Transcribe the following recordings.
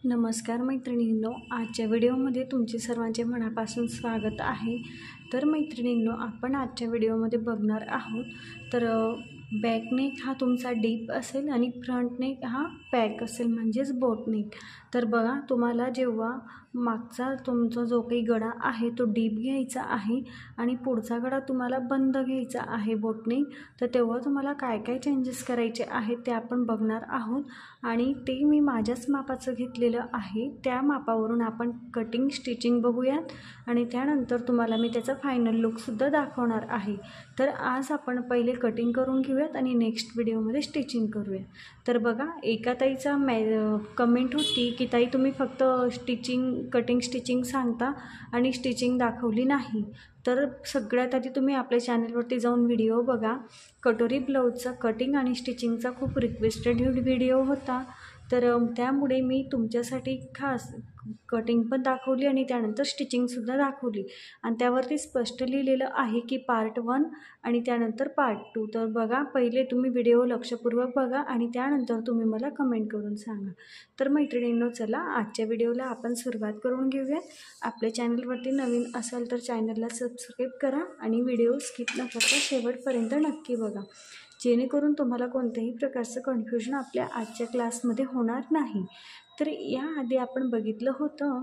नमस्कार मैत्रिणींनो, आजच्या व्हिडिओमध्ये तुमचे सर्वांचे मनापासून स्वागत आहे। तर मैत्रिणींनो, आपण आजच्या व्हिडिओमध्ये बघणार आहोत तर बॅक नेक हा तुमचा डीप असेल आणि फ्रंट नेक हा पॅक असेल म्हणजेच बोट नेक। तर बघा, तुम्हाला जेव्हा मागचा तुमचा जो काही गळा आहे तो डीप घ्यायचा आहे आणि पुढचा गळा तुम्हाला बंद घ्यायचा आहे बोट नेक, तर तेव्हा तुम्हाला काय काय चेंजेस करायचे आहेत ते आपण बघणार आहोत। आणि ते मी माझ्याच मापाचं घेतलेलं आहे, त्या मापावरून आपण कटिंग स्टिचिंग बघूयात आणि त्यानंतर तुम्हाला मी त्याचा फायनल लुकसुद्धा दाखवणार आहे। तर आज आपण पहिले कटिंग करून घेऊयात आणि नेक्स्ट व्हिडिओमध्ये स्टिचिंग करूया। तर बघा, एका ताईचा कमेंट होती की ताई तुम्ही फक्त कटिंग स्टिचिंग सांगता आणि स्टिचिंग दाखवली नाही। तर सगळ्यात आधी तुम्ही आपल्या चॅनलवरती जाऊन व्हिडिओ बघा। कटोरी ब्लाऊजचा कटिंग आणि स्टिचिंगचा खूप रिक्वेस्टेड व्हिडिओ होता, तर त्यामुळे मी तुमच्यासाठी खास कटिंग पण दाखवली आणि त्यानंतर स्टिचिंगसुद्धा दाखवली आणि त्यावरती स्पष्ट लिहिलेलं आहे की पार्ट 1 आणि त्यानंतर पार्ट 2। तर बघा, पहिले तुम्ही व्हिडिओ लक्षपूर्वक बघा आणि त्यानंतर तुम्ही मला कमेंट करून सांगा। तर मैत्रिणींनो, चला आजच्या व्हिडिओला आपण सुरुवात करून घेऊयात। आपल्या चॅनलवरती नवीन असाल तर चॅनलला सबस्क्राईब करा आणि व्हिडिओ स्किप न करता शेवटपर्यंत नक्की बघा, जेणेकरून तुम्हाला कोणत्याही प्रकारचं कन्फ्युजन आपल्या आजच्या क्लासमध्ये होणार नाही। तर याआधी आपण बघितलं होतं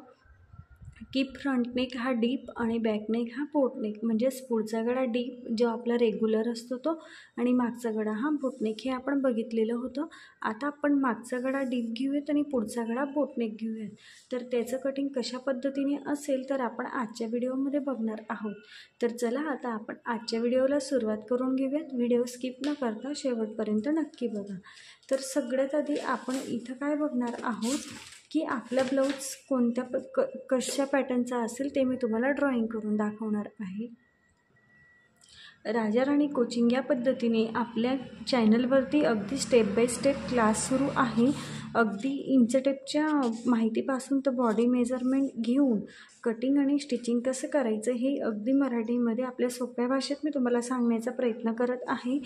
की फ्रंट नेक हा डीप आणि बॅक नेक हा बोट नेक, म्हणजेच पुढचा गळा डीप जो आपला रेग्युलर असतो तो आणि मागचा गळा हा बोट नेक, हे आपण बघितलेलं होतं। आता आपण मागचा गळा डीप घेऊयात आणि पुढचा गळा बोट नेक घेऊयात। तर त्याचं कटिंग कशा पद्धतीने असेल तर आपण आजच्या व्हिडिओमध्ये बघणार आहोत। तर चला आता आपण आजच्या व्हिडिओला सुरुवात करून घेऊयात। व्हिडिओ स्किप न करता शेवटपर्यंत नक्की बघा। तर सगळ्यात आधी आपण इथं काय बघणार आहोत की आपला ब्लाऊज कशा पॅटर्नचा असेल ते मी तुम्हाला ड्रॉइंग करून दाखवणार आहे। राजा राणी कोचिंग या पद्धतीने आपल्या चॅनलवरती अगदी स्टेप बाय स्टेप क्लास सुरू आहे। अगदी इंचटेपच्या माहितीपासून तर बॉडी मेजरमेंट घेऊन कटिंग आणि स्टिचिंग कसं करायचं हे अगदी मराठीमध्ये आपल्या सोप्या भाषेत मी तुम्हाला सांगण्याचा प्रयत्न करत आहे।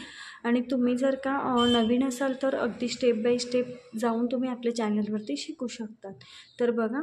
आणि तुम्ही जर का नवीन असाल तर अगदी स्टेप बाय स्टेप जाऊन तुम्ही आपल्या चॅनलवरती शिकू शकतात। तर बघा,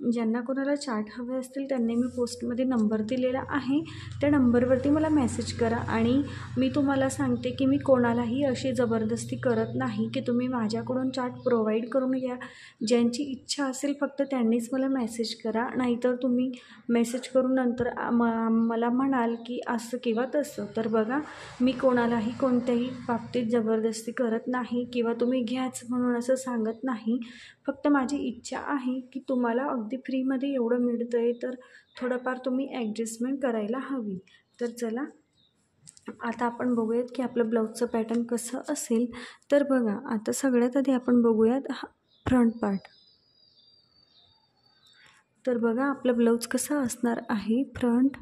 ज्यांना कोणाला चार्ट हवे असतील त्यांनी मी पोस्टमध्ये नंबर दिलेला आहे, त्या नंबरवरती मला मेसेज करा। आणि मी तुम्हाला सांगते की मी कोणालाही अशी जबरदस्ती करत नाही की तुम्ही माझ्याकडून चार्ट प्रोव्हाइड करून घ्या। ज्यांची इच्छा असेल फक्त त्यांनीच मला मेसेज करा, नाहीतर तुम्ही मेसेज करून नंतर मला म्हणाल की असं किंवा तसं। तर बघा, मी कोणालाही कोणत्याही बाबतीत जबरदस्ती करत नाही किंवा तुम्ही घ्याच म्हणून असं सांगत नाही। फक्त माझी इच्छा आहे की तुम्हाला अगदी फ्रीमध्ये एवढं मिळतं आहे तर थोडंफार तुम्ही ॲडजस्टमेंट करायला हवी। तर चला आता आपण बघूयात की आपलं ब्लाऊजचं पॅटर्न कसं असेल। तर बघा, आता सगळ्यात आधी आपण बघूयात फ्रंट पार्ट। तर बघा, आपला ब्लाऊज कसा असणार आहे। फ्रंट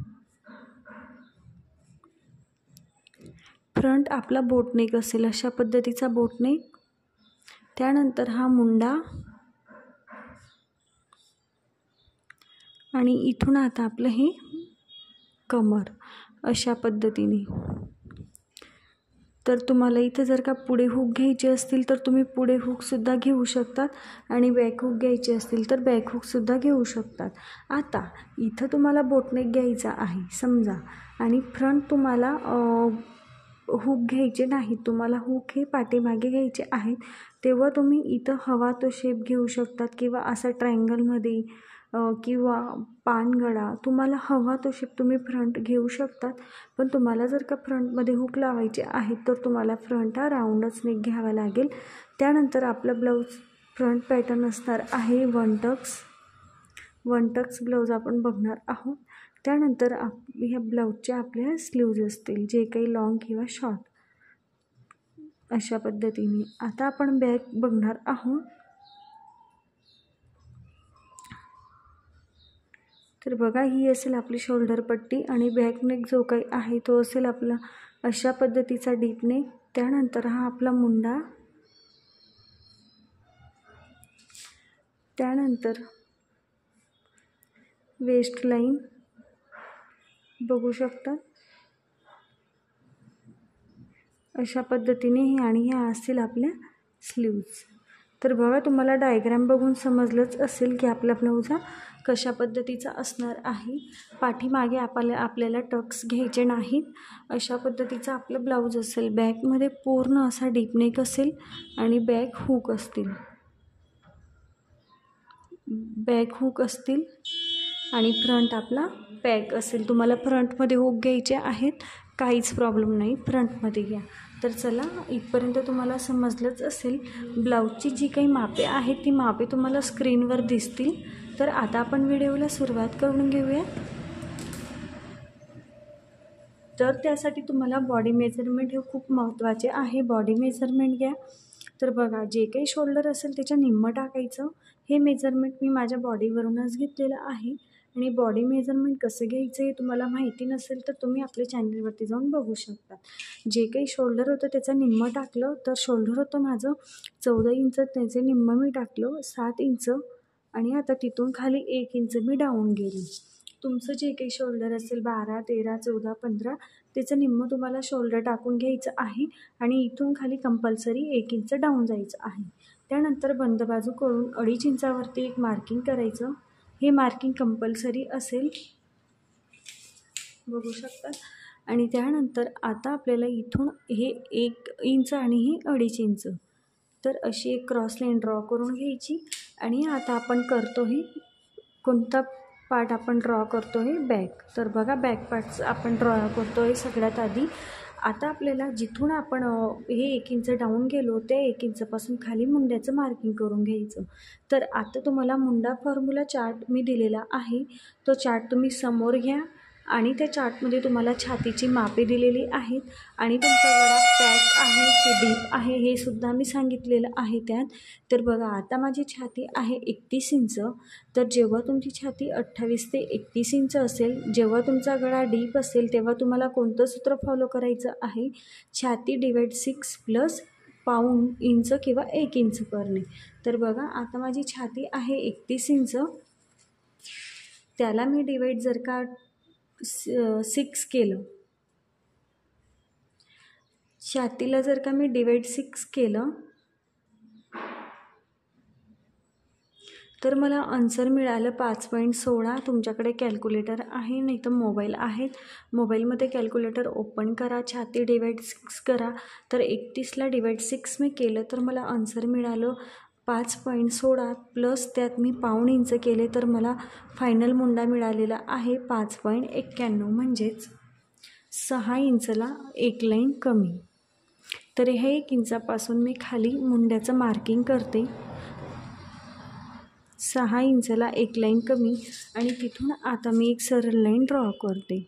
आपला बोट नेक असेल, अशा पद्धतीचा बोट नेक। त्यानंतर हा मुंडा आणि इथून आता आपलं हे कमर अशा पद्धतीने। तर तुम्हाला इथं जर का पुढे हुक घ्यायचे असतील तर तुम्ही पुढे हुकसुद्धा घेऊ शकतात आणि बॅक हुक घ्यायचे असतील तर बॅक हुकसुद्धा घेऊ शकतात। आता इथं तुम्हाला बोटनेक घ्यायचा आहे समजा आणि फ्रंट तुम्हाला हुक घ्यायचे नाही, तुम्हाला हुक हे पाठीमागे घ्यायचे आहेत, तेव्हा तुम्ही इथं हवा तो शेप घेऊ शकतात किंवा असा ट्रायंगलमध्ये किंवा पानगळा, तुम्हाला हवा तो शेप तुम्ही फ्रंट घेऊ शकतात। पण तुम्हाला जर का फ्रंटमध्ये हुक लावायचे आहेत तर तुम्हाला फ्रंट हा राऊंडच नेक घ्यावा लागेल। त्यानंतर आपला ब्लाऊज फ्रंट पॅटर्न असणार आहे वन टक्स ब्लाऊज आपण बघणार आहोत। त्यानंतर ह्या ब्लाऊजच्या आपल्या स्लीव्ज असतील, जे काही लॉंग किंवा शॉर्ट, अशा पद्धतीने। आता आपण बॅक बघणार आहोत। तर बघा, ही असेल आपली शोल्डर पट्टी आणि बॅक नेक जो काही आहे तो असेल आपला अशा पद्धतीचा डीप नेक। त्यानंतर हा आपला मुंडा, त्यानंतर वेस्ट लाईन बघू शकता अशा पद्धतीने ही, आणि ह्या असतील आपल्या स्लीव्ज। तर बघा तुम्हाला डायग्राम बघून समजलंच असेल की आपला ब्लाऊज हा कशा पद्धतीचा असणार आहे. पाठीमागे आपल्याला टक्स घ्यायचे नाहीत. अशा पद्धतीचा आपला ब्लाऊज असेल. बॅकमध्ये पूर्ण असा डीप नेक असेल आणि बॅक हुक असतील आणि फ्रंट आपला पॅक असेल. तुम्हाला फ्रंटमध्ये हुक घ्यायचे आहेत, काहीच प्रॉब्लेम नाही, फ्रंटमध्ये घ्या. तर चला, इथपर्यंत तुम्हाला समजलंच असेल. ब्लाऊजची जी काही मापे आहेत ती मापे तुम्हाला स्क्रीनवर दिसतील. तर आता आपण व्हिडिओला सुरुवात करून घेऊयात. तर त्यासाठी तुम्हाला बॉडी मेजरमेंट हे खूप महत्त्वाचे आहे. बॉडी मेजरमेंट घ्या. तर बघा, जे काही शोल्डर असेल त्याच्या निम्मं टाकायचं. हे मेजरमेंट मी माझ्या बॉडीवरूनच घेतलेलं आहे. आणि बॉडी मेजरमेंट कसं घ्यायचं हे तुम्हाला माहिती नसेल तर तुम्ही आपल्या चॅनलवरती जाऊन बघू शकता. जे काही शोल्डर होतं त्याचं निम्मं टाकलं. तर शोल्डर होतं माझं 14 इंच, त्याचे निम्मं मी टाकलं 7 इंच आणि आता तिथून खाली 1 इंच मी डाऊन गेली. तुमचं जे काही शोल्डर असेल 12, 13, 14, 15 त्याचं निम्मं तुम्हाला शोल्डर टाकून घ्यायचं आहे आणि इथून खाली कंपल्सरी 1 इंच डाऊन जायचं आहे. त्यानंतर बंद बाजूकडून 2.5 इंचावरती एक मार्किंग करायचं. हे मार्किंग कंपल्सरी असेल, बघू शकता. आणि त्यानंतर आता आपल्याला इथून हे 1 इंच आणि हे 2.5 इंच, तर अशी एक क्रॉस लाईन ड्रॉ करून घ्यायची. आणि आता आपण करतो हे कोणता पार्ट आपण ड्रॉ करतो आहे बॅक. तर बघा, बॅक पार्ट्स आपण ड्रॉ करतो आहे सगळ्यात आधी. आता आपल्याला जिथून आपण हे 1 इंच डाऊन गेलो त्या 1 इंचपासून खाली मुंड्याचं मार्किंग करून घ्यायचं. तर आता तुम्हाला मुंडा फॉर्म्युला चार्ट मी दिलेला आहे. तो चार्ट तुम्ही समोर घ्या आणि त्या चार्टमध्ये तुम्हाला छातीची मापे दिलेली आहेत आणि तुमचा गळा पॅक आहे की डीप आहे हे सुद्धा मी सांगितलेलं आहे त्यात. तर बघा, आता माझी छाती आहे 31 इंच. तर जेव्हा तुमची छाती 28 ते 31 इंच असेल, जेव्हा तुमचा गळा डीप असेल, तेव्हा तुम्हाला कोणतं सूत्र फॉलो करायचं आहे? छाती डिवाइड 6 प्लस पाऊण इंच किंवा 1 इंच करणे. तर बघा, आता माझी छाती आहे 31 इंच. त्याला मी डिवाइड जर का 6 केलं, छातीला जर का मी डिवाइड 6 केलं तर मला आन्सर मिळालं 5.16. तुमच्याकडे कॅल्क्युलेटर आहे नाही तर मोबाईल आहेत. मोबाईलमध्ये कॅल्क्युलेटर ओपन करा, छाती डिवाइड 6 करा. तर 31ला डिवाइड 6 मी केलं तर मला आन्सर मिळालं 5.16 प्लस त्यात मी पाऊण इंच केले तर मला फायनल मुंडा मिळालेला आहे 5.91, म्हणजेच 6 इंचला एक लाईन कमी. तर हे 1 इंचापासून मी खाली मुंड्याचं मार्किंग करते. 6 इंचला एक लाईन कमी आणि तिथून आता मी एक सरळ लाईन ड्रॉ करते.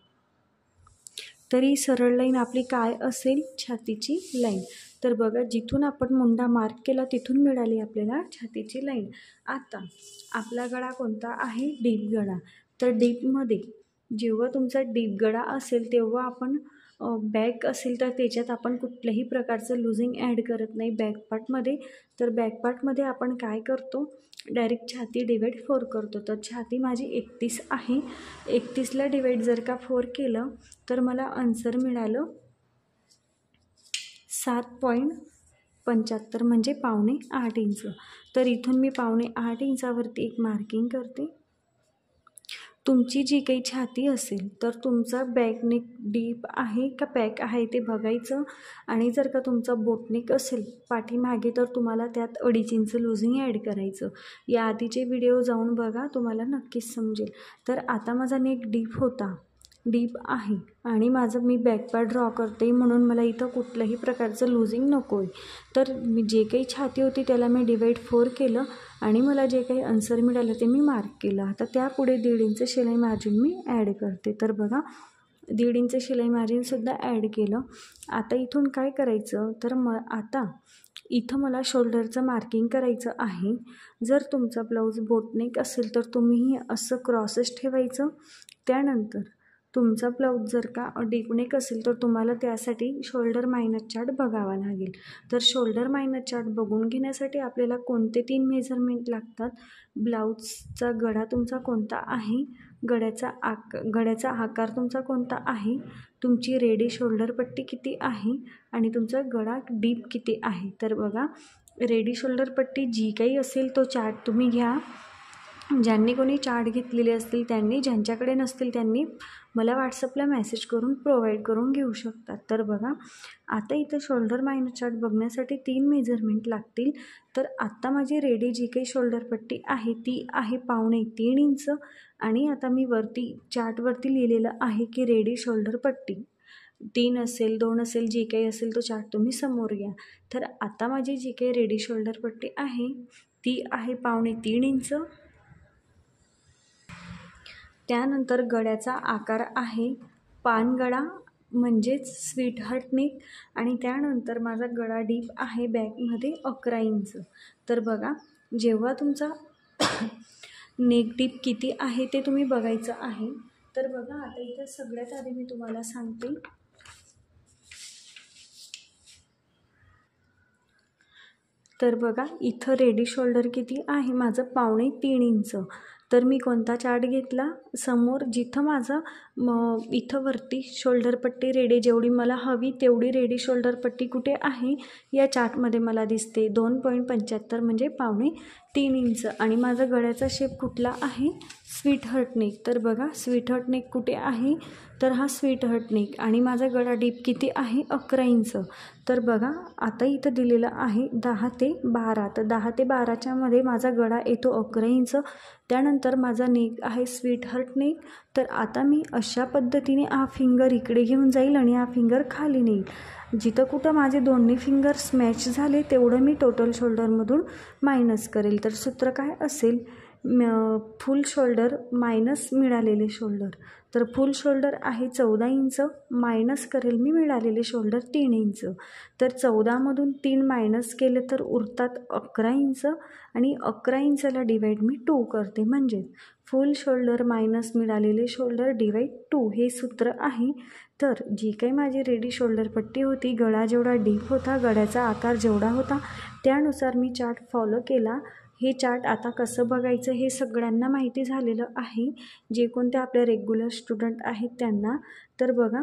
तर ही सरळ लाईन आपली काय असेल? छातीची लाईन. तर बघा, जिथून आपण मुंडा मार्क केला तिथून मिळाली आपल्याला छातीची लाईन. आता आपला गळा कोणता आहे? डीप गळा. तर डीपमध्ये जेव्हा तुमचा डीप गळा असेल तेव्हा आपण बॅक असेल तर त्याच्यात आपण कुठल्याही प्रकारचं लुझिंग ॲड करत नाही बॅक पार्टमध्ये. तर बॅक पार्टमध्ये आपण काय करतो? डायरेक्ट छाती डिवाइड 4 करतो. तर छाती माझी 31 आहे. 31ला डिवाइड जर का 4 केलं तर मला आन्सर मिळालं 7.75, म्हणजे 7.25 इंच. तर इथून मी 7.25 इंचावरती एक मार्किंग करते. तुमची जी काही छाती असेल तर तुमचा बॅकनेक डीप आहे का पॅक आहे ते बघायचं. आणि जर का तुमचा बोटनेक असेल पाठीमागे तर तुम्हाला त्यात 2.5 इंच लुझिंग ॲड करायचं. या आधीचे व्हिडिओ जाऊन बघा, तुम्हाला नक्कीच समजेल. तर आता माझा नेक डीप आहे आणि माझं मी बॅक पार्ट ड्रॉ करते म्हणून मला इथं कुठल्याही प्रकारचं लुझिंग नको आहे. तर मी जे काही छाती होती त्याला मी डिवाइड 4 केलं आणि मला जे काही आन्सर मिळालं ते मी मार्क केलं. आता त्यापुढे 1.5 इंच शिलाई मार्जिन मी ॲड करते. तर बघा, 1.5 इंच शिलाई मार्जिनसुद्धा ॲड केलं. आता इथून काय करायचं? तर आता इथं मला शोल्डरचं मार्किंग करायचं आहे. जर तुमचा ब्लाऊज बोटनेक असेल तर तुम्ही असं क्रॉसेस ठेवायचं. त्यानंतर तुमचा ब्लाऊज जर का डीपनेक असेल तर तुम्हाला त्यासाठी शोल्डर मायनस चार्ट बघावा लागेल. तर शोल्डर मायनस चार्ट बघून घेण्यासाठी आपल्याला कोणते 3 मेजरमेंट लागतात? ब्लाऊजचा गळा तुमचा कोणता आहे, गळ्याचा आकार तुमचा कोणता आहे, तुमची रेडी शोल्डर पट्टी किती आहे आणि तुमचा गळा डीप किती आहे. तर बघा, रेडी शोल्डर पट्टी जी काही असेल तो चार्ट तुम्ही घ्या. ज्यांनी कोणी चार्ट घेतलेले असतील त्यांनी, ज्यांच्याकडे नसतील त्यांनी मला व्हॉट्सअपला मेसेज करून प्रोव्हाइड करून घेऊ शकतात. तर बघा आता इथं शोल्डर मायनस चार्ट बघण्यासाठी 3 मेजरमेंट लागतील. तर आत्ता माझी रेडी जी काही शोल्डर पट्टी आहे ती आहे 3.25 इंच. आणि आता मी वरती चार्टवरती लिहिलेलं आहे की रेडी शोल्डर पट्टी 3 असेल 2 असेल जे काही असेल तो चार्ट तुम्ही समोर घ्या. तर आता माझी जी काही रेडी शोल्डर पट्टी आहे ती आहे 3.25 इंच. त्यानंतर गळ्याचा आकार आहे पानगळा म्हणजेच स्वीट हार्ट नेक. आणि त्यानंतर माझा गळा डीप आहे बॅकमध्ये 11 इंच. तर बघा जेव्हा तुमचा नेक डीप किती आहे ते तुम्ही बघायचं आहे. तर बघा आता इथं सगळ्यात आधी मी तुम्हाला सांगते. तर बघा इथं रेडी शोल्डर किती आहे माझं 3.25 इंच. तर मी कोणता चार्ट घेतला समोर, जिथं माझं इथं वरती शोल्डर पट्टी रेडी जेवढी मला हवी तेवढी रेडी शोल्डर पट्टी कुठे आहे या चार्टमध्ये मला दिसते 2.75 म्हणजे 3.25 इंच. आणि माझा गळ्याचा शेप कुठला आहे स्वीट हार्ट नेक. तर बघा स्वीट हार्ट नेक कुठे आहे तर हा स्वीट हार्ट नेक. आणि माझा गळा डीप किती आहे 11 इंच. तर बघा आता इथं दिलेलं आहे 10 ते 12. तर 10 ते 12च्या मध्ये माझा गळा येतो 11 इंच. त्यानंतर माझा नेक आहे स्वीट हार्ट नेक. तर आता मी अशा पद्धतीने हा फिंगर इकडे घेऊन जाईल आणि हा फिंगर खाली नेईल. जिथं कुठं माझे दोन्ही फिंगर्स मॅच झाले तेवढं मी टोटल शोल्डरमधून मायनस करेल. तर सूत्र काय असेल फुल शोल्डर मायनस मिळालेले शोल्डर. तर फुल शोल्डर आहे 14 इंच मायनस करेल मी मिळालेले शोल्डर 3 इंच. तर 14मधून 3 मायनस केले तर उरतात 11 इंच. आणि 11 इंचला डिवाईड मी 2 करते. म्हणजे फुल शोल्डर मायनस मिळालेले शोल्डर डिवाईड 2 हे सूत्र आहे. तर जी काही माझी रेडी शोल्डर पट्टी होती, गळा जेवढा डीप होता, गळ्याचा आकार जेवढा होता त्यानुसार मी चार्ट फॉलो केला. हे चार्ट आता कसं बघायचं हे सगळ्यांना माहिती झालेलं आहे, जे कोणते आपले रेग्युलर स्टुडंट आहेत त्यांना. तर बघा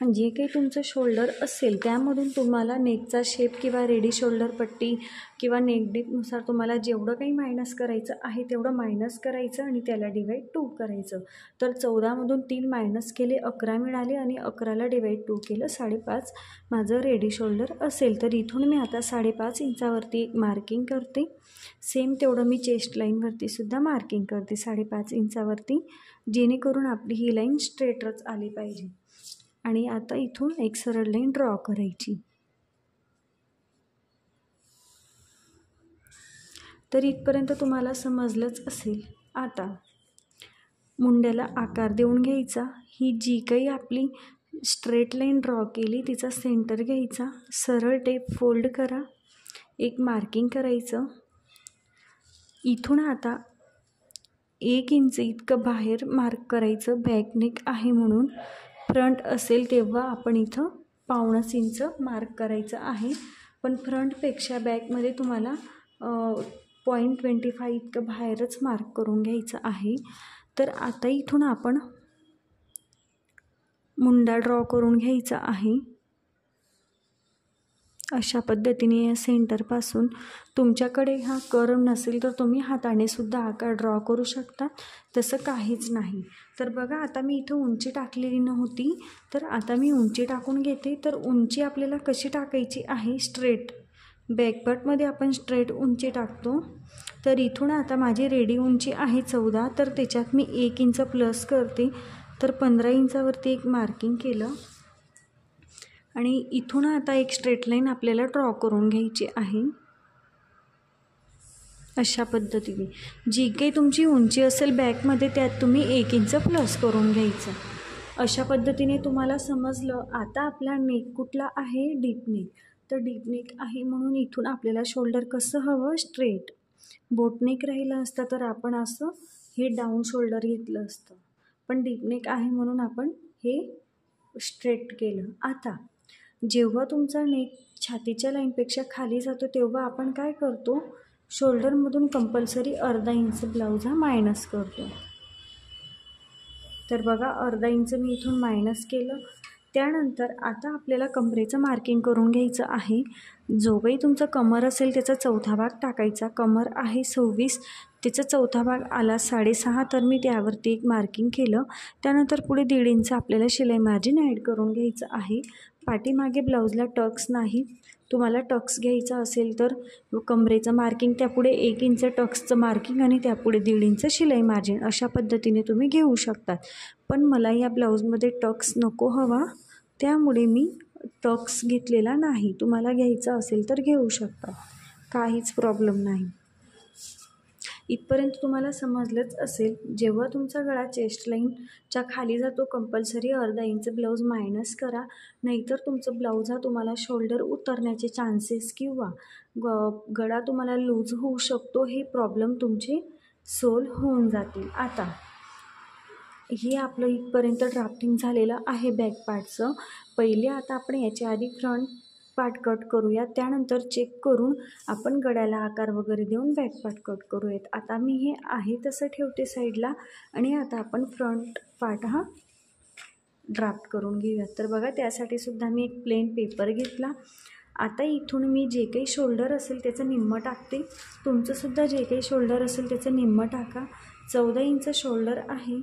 जे काही तुमचं शोल्डर असेल त्यामधून तुम्हाला नेकचा शेप किंवा रेडी शोल्डर पट्टी किंवा नेक डीपनुसार तुम्हाला जेवढं काही मायनस करायचं आहे तेवढं मायनस करायचं आणि त्याला डिवाईड 2 करायचं. तर 14मधून 3 मायनस केले 11 मिळाले आणि 11ला डिवाईड 2 केलं 5.5 माझं रेडी शोल्डर असेल. तर इथून मी आता 5.5 इंचावरती एक मार्किंग करते. सेम तेवढं मी चेस्ट लाईनवरती सुद्धा मार्किंग करते 5.5 इंचावरती, जेणेकरून आपली ही लाईन स्ट्रेटच आली पाहिजे. आणि आता इथून एक सरळ लाईन ड्रॉ करायची. तर इथपर्यंत तुम्हाला समजलंच असेल. आता मुंड्याला आकार देऊन घ्यायचा. ही जी काही आपली स्ट्रेट लाईन ड्रॉ केली तिचा सेंटर घ्यायचा, सरळ टेप फोल्ड करा, एक मार्किंग करायचं. इथून आता 1 इंच इतकं बाहेर मार्क करायचं. बॅक नेक आहे म्हणून फ्रंट असेल तेव्हा आपण इथं 1.25 इंच मार्क करायचं आहे. पण फ्रंटपेक्षा बॅकमध्ये तुम्हाला 0.25 इतकं बाहेरच मार्क करून घ्यायचं आहे. तर आता इथून आपण मुंडा ड्रॉ करून घ्यायचा आहे. अशा पद्धतीने या सेंटरपासून, तुमच्याकडे हा कर्व नसेल तर तुम्ही हाताने सुद्धा आकार ड्रॉ करू शकता, तसं काहीच नाही. तर बघा आता मी इथं उंची टाकलेली नव्हती, तर आता मी उंची टाकून घेते. तर उंची आपल्याला कशी टाकायची आहे स्ट्रेट, बॅकपार्टमध्ये आपण स्ट्रेट उंची टाकतो. तर इथून आता माझी रेडी उंची आहे 14, तर त्याच्यात मी 1 इंच प्लस करते. तर 15 इंचावरती एक मार्किंग केलं. आणि इथून आता एक स्ट्रेट लाईन आपल्याला ड्रॉ करून घ्यायची आहे. अशा पद्धतीने जी काही तुमची उंची असेल बॅकमध्ये त्यात तुम्ही 1 इंच प्लस करून घ्यायचं. अशा पद्धतीने तुम्हाला समजलं. आता आपला नेक कुठला आहे डीप नेक. तर डीप नेक आहे म्हणून इथून आपल्याला शोल्डर कसं हवं स्ट्रेट. बोट नेक राहिलं असतं तर आपण असं हे डाऊन शोल्डर घेतलं असतं, पण डीप नेक आहे म्हणून आपण हे स्ट्रेट केलं. आता जेव्हा तुमचा नेक छातीच्या लाईनपेक्षा खाली जातो तेव्हा आपण काय करतो, शोल्डरमधून कंपल्सरी अर्धा इंच ब्लाऊज हा मायनस करतो. तर बघा अर्धा इंच मी इथून मायनस केलं. त्यानंतर आता आपल्याला कमरेचं मार्किंग करून घ्यायचं आहे। जो काही तुमचा कमर असेल त्याचा चौथा भाग टाकायचा। कमर आहे 26, त्याचा चौथा भाग आला 6.5, तर मी त्यावरती एक मार्किंग केलं। त्यानंतर पुढे 1.5 इंच आपल्याला शिलाई मार्जिन ॲड करून घ्यायचं आहे। पाठीमागे ब्लाऊजला टक्स नाही, तुम्हाला टक्स घ्यायचा असेल तर कमरेचं मार्किंग, त्यापुढे 1 इंच टक्सचं मार्किंग आणि त्यापुढे 1.5 इंच शिलाई मार्जिन, अशा पद्धतीने तुम्ही घेऊ शकतात। पण मला या ब्लाऊजमध्ये टक्स नको हवा, त्यामुळे मी टक्स घेतलेला नाही। तुम्हाला घ्यायचा असेल तर घेऊ शकता, काहीच प्रॉब्लेम नाही। इथपर्यंत तुम्हाला समजलंच असेल। जेव्हा तुमचा गळा चेस्ट लाईनच्या खाली जातो कंपल्सरी अर्धा इंच ब्लाऊज मायनस करा, नाहीतर तुमचं ब्लाऊज हा तुम्हाला शोल्डर उतरण्याचे चान्सेस किंवा गळा तुम्हाला लूज होऊ शकतो, हे प्रॉब्लेम तुमचे सोल्व होऊन जातील। आता हे आपलं इथपर्यंत ड्राफ्टिंग झालेलं आहे बॅक पार्टचं। पहिले आता आपण याच्या आधी फ्रंट पार्ट कट करूया, त्यानंतर चेक करून आपण गळ्याला आकार वगैरे देऊन बॅक पार्ट कट करूयात। आता मी हे आहे तसं ठेवते साईडला आणि आता आपण फ्रंट पार्ट हा ड्राफ्ट करून घेऊयात। तर बघा, त्यासाठी सुद्धा मी एक प्लेन पेपर घेतला। आता इथून मी जे काही शोल्डर असेल त्याचं निम्मं टाकते, तुमचंसुद्धा जे काही शोल्डर असेल त्याचं निम्मं टाका। 14 इंच शोल्डर आहे,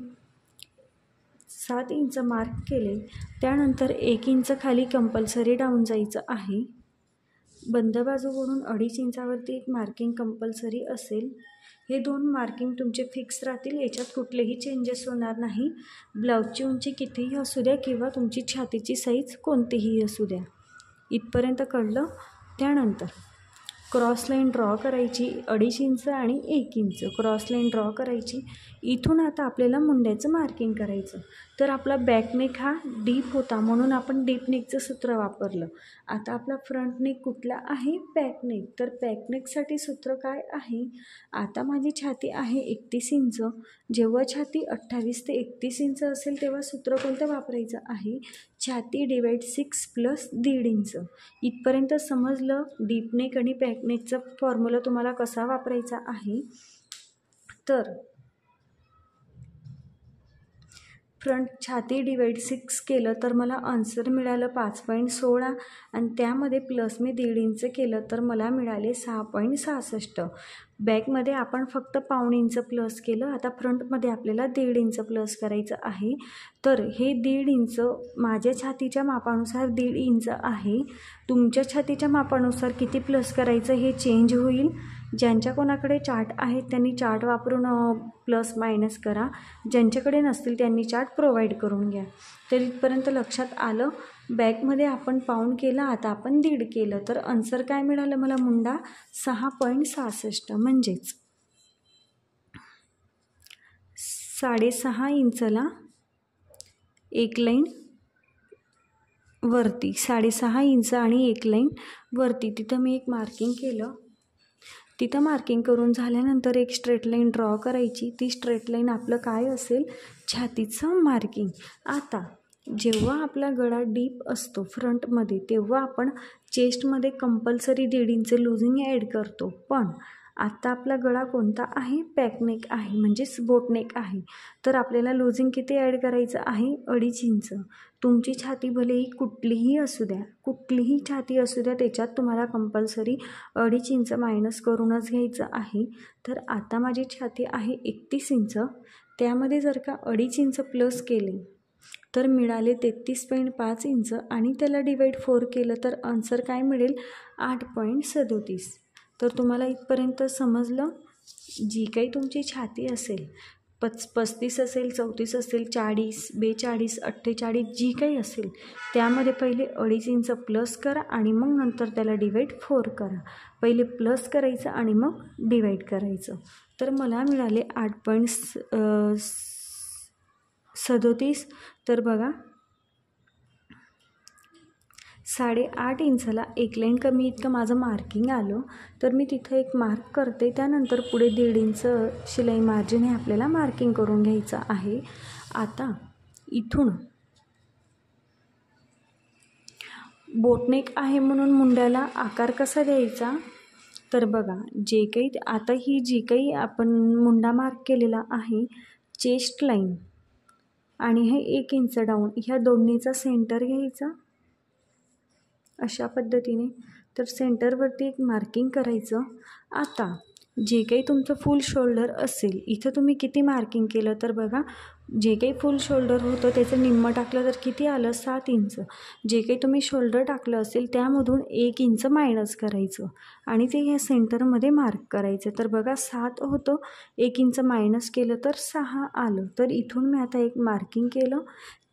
7 इंच मार्क केले, त्यानंतर 1 इंच खाली कंपल्सरी डाऊन जायचं आहे। बंद बाजूकडून 2.5 इंचावरती एक मार्किंग कंपल्सरी असेल। हे 2 मार्किंग तुमचे फिक्स राहतील, याच्यात कुठलेही चेंजेस होणार नाही। ब्लाऊजची उंची कितीही असू द्या किंवा तुमची छातीची साईज कोणतीही असू द्या। इथपर्यंत कळलं? त्यानंतर क्रॉस लाईन ड्रॉ करायची 2.5 इंच आणि 1 इंच क्रॉस लाईन ड्रॉ करायची। इथून आता आपल्याला मुंड्याचं मार्किंग करायचं। तर आपला बॅक नेक हा डीप होता म्हणून आपण डीप नेकचं सूत्र वापरलं। आता आपला फ्रंट नेक कुठला आहे? Back neck. तर बॅक नेकसाठी सूत्र काय आहे? आता माझी छाती आहे 31 इंच, जेव्हा छाती 28 ते 31 इंच असेल तेव्हा सूत्र कोणतं वापरायचं आहे? छाती डिवाइड 6 प्लस 1.5 इंच। इथपर्यंत समजलं? डीप नेक आणि बॅक नेकचा फॉर्म्युला तुम्हाला कसा वापरायचा आहे? तर फ्रंट छाती डिवाइड 6 केलं तर मला आन्सर मिळालं 5.16 आणि त्यामध्ये प्लस मी 1.5 इंच केलं तर मला मिळाले 6.66। बॅकमध्ये आपण फक्त पाऊण इंच प्लस केलं, आता फ्रंटमध्ये आपल्याला 1.5 इंच प्लस करायचं आहे। तर हे 1.5 इंच माझ्या छातीच्या मापानुसार 1.5 इंच आहे। तुमच्या छातीच्या मापानुसार किती प्लस करायचं हे चेंज होईल। ज्यांच्या कोणाकडे चार्ट आहेत त्यांनी चार्ट वापरून प्लस मायनस करा, ज्यांच्याकडे नसतील त्यांनी चार्ट प्रोव्हाइड करून घ्या। तर इथपर्यंत लक्षात आलं? बॅकमध्ये आपण पाऊण केलं, आता आपण 1.5 केलं, तर आन्सर काय मिळालं मला? मुंडा 6.66, म्हणजेच 6.5 इंचला एक लाईन वरती, 6.5 इंच आणि एक लाईन वरती, तिथं मी एक मार्किंग केलं। तिथं मार्किंग करून झाल्यानंतर एक स्ट्रेट लाईन ड्रॉ करायची। ती स्ट्रेट लाईन आपलं काय असेल? छातीचं मार्किंग। आता जेव्हा आपला गळा डीप असतो फ्रंटमध्ये तेव्हा आपण चेस्टमध्ये कंपल्सरी 1.5 इंच लूजिंग ॲड करतो, पण आता आपला गळा कोणता आहे? बॅक नेक आहे, म्हणजेच बोट नेक आहे। तर आपल्याला लूजिंग किती ॲड करायचं आहे? 2.5 इंच। तुमची छाती भलेही कुठलीही असू द्या, कुठलीही छाती असू द्या, त्याच्यात तुम्हाला कंपल्सरी 2.5 इंच मायनस करूनच घ्यायचं आहे। तर आता माझी छाती आहे 31 इंच, त्यामध्ये जर का 2.5 इंच प्लस केले तर मिळाले 33.5 इंच आणि त्याला डिवाइड 4 केलं तर आन्सर काय मिळेल? 8.37। तर तुम्हाला इथपर्यंत समजलं? जी काही तुमची छाती असेल 35 असेल, 34 असेल, 40, 42, 48 जी काही असेल त्यामध्ये पहिले 2.5 इंच प्लस करा आणि मग नंतर त्याला डिवाइड 4 करा। पहिले प्लस करायचं आणि मग डिवाइड करायचं। तर मला मिळाले 8.37। तर बघा, 8.5 इंचाला एक लाईन कमी इतकं माझं मार्किंग आलं, तर मी तिथं एक मार्क करते। त्यानंतर पुढे 1.5 इंच शिलाई मार्जिन हे आपल्याला मार्किंग करून घ्यायचं आहे। आता इथून बोटनेक आहे म्हणून मुंड्याला आकार कसा द्यायचा? तर बघा, जे काही आता ही जी काही आपण मुंडा मार्क केलेला आहे, चेस्ट लाईन आणि हे 1 इंच डाऊन, ह्या दोन्हीचा सेंटर घ्यायचा अशा पद्धतीने. तर सेंटरवरती एक मार्किंग करायचं. आता जे काही तुमचं फुल शोल्डर असेल, इथं तुम्ही किती मार्किंग केलं तर बघा, जे काही फुल शोल्डर होतं त्याचं निम्मं टाकलं तर किती आलं, 7 इंच. जे काही तुम्ही शोल्डर टाकलं असेल त्यामधून 1 इंच मायनस करायचं आणि ते ह्या सेंटरमध्ये मार्क करायचं. तर बघा 7 होतं, 1 इंच मायनस केलं तर 6 आलं. तर इथून मी आता एक मार्किंग केलं.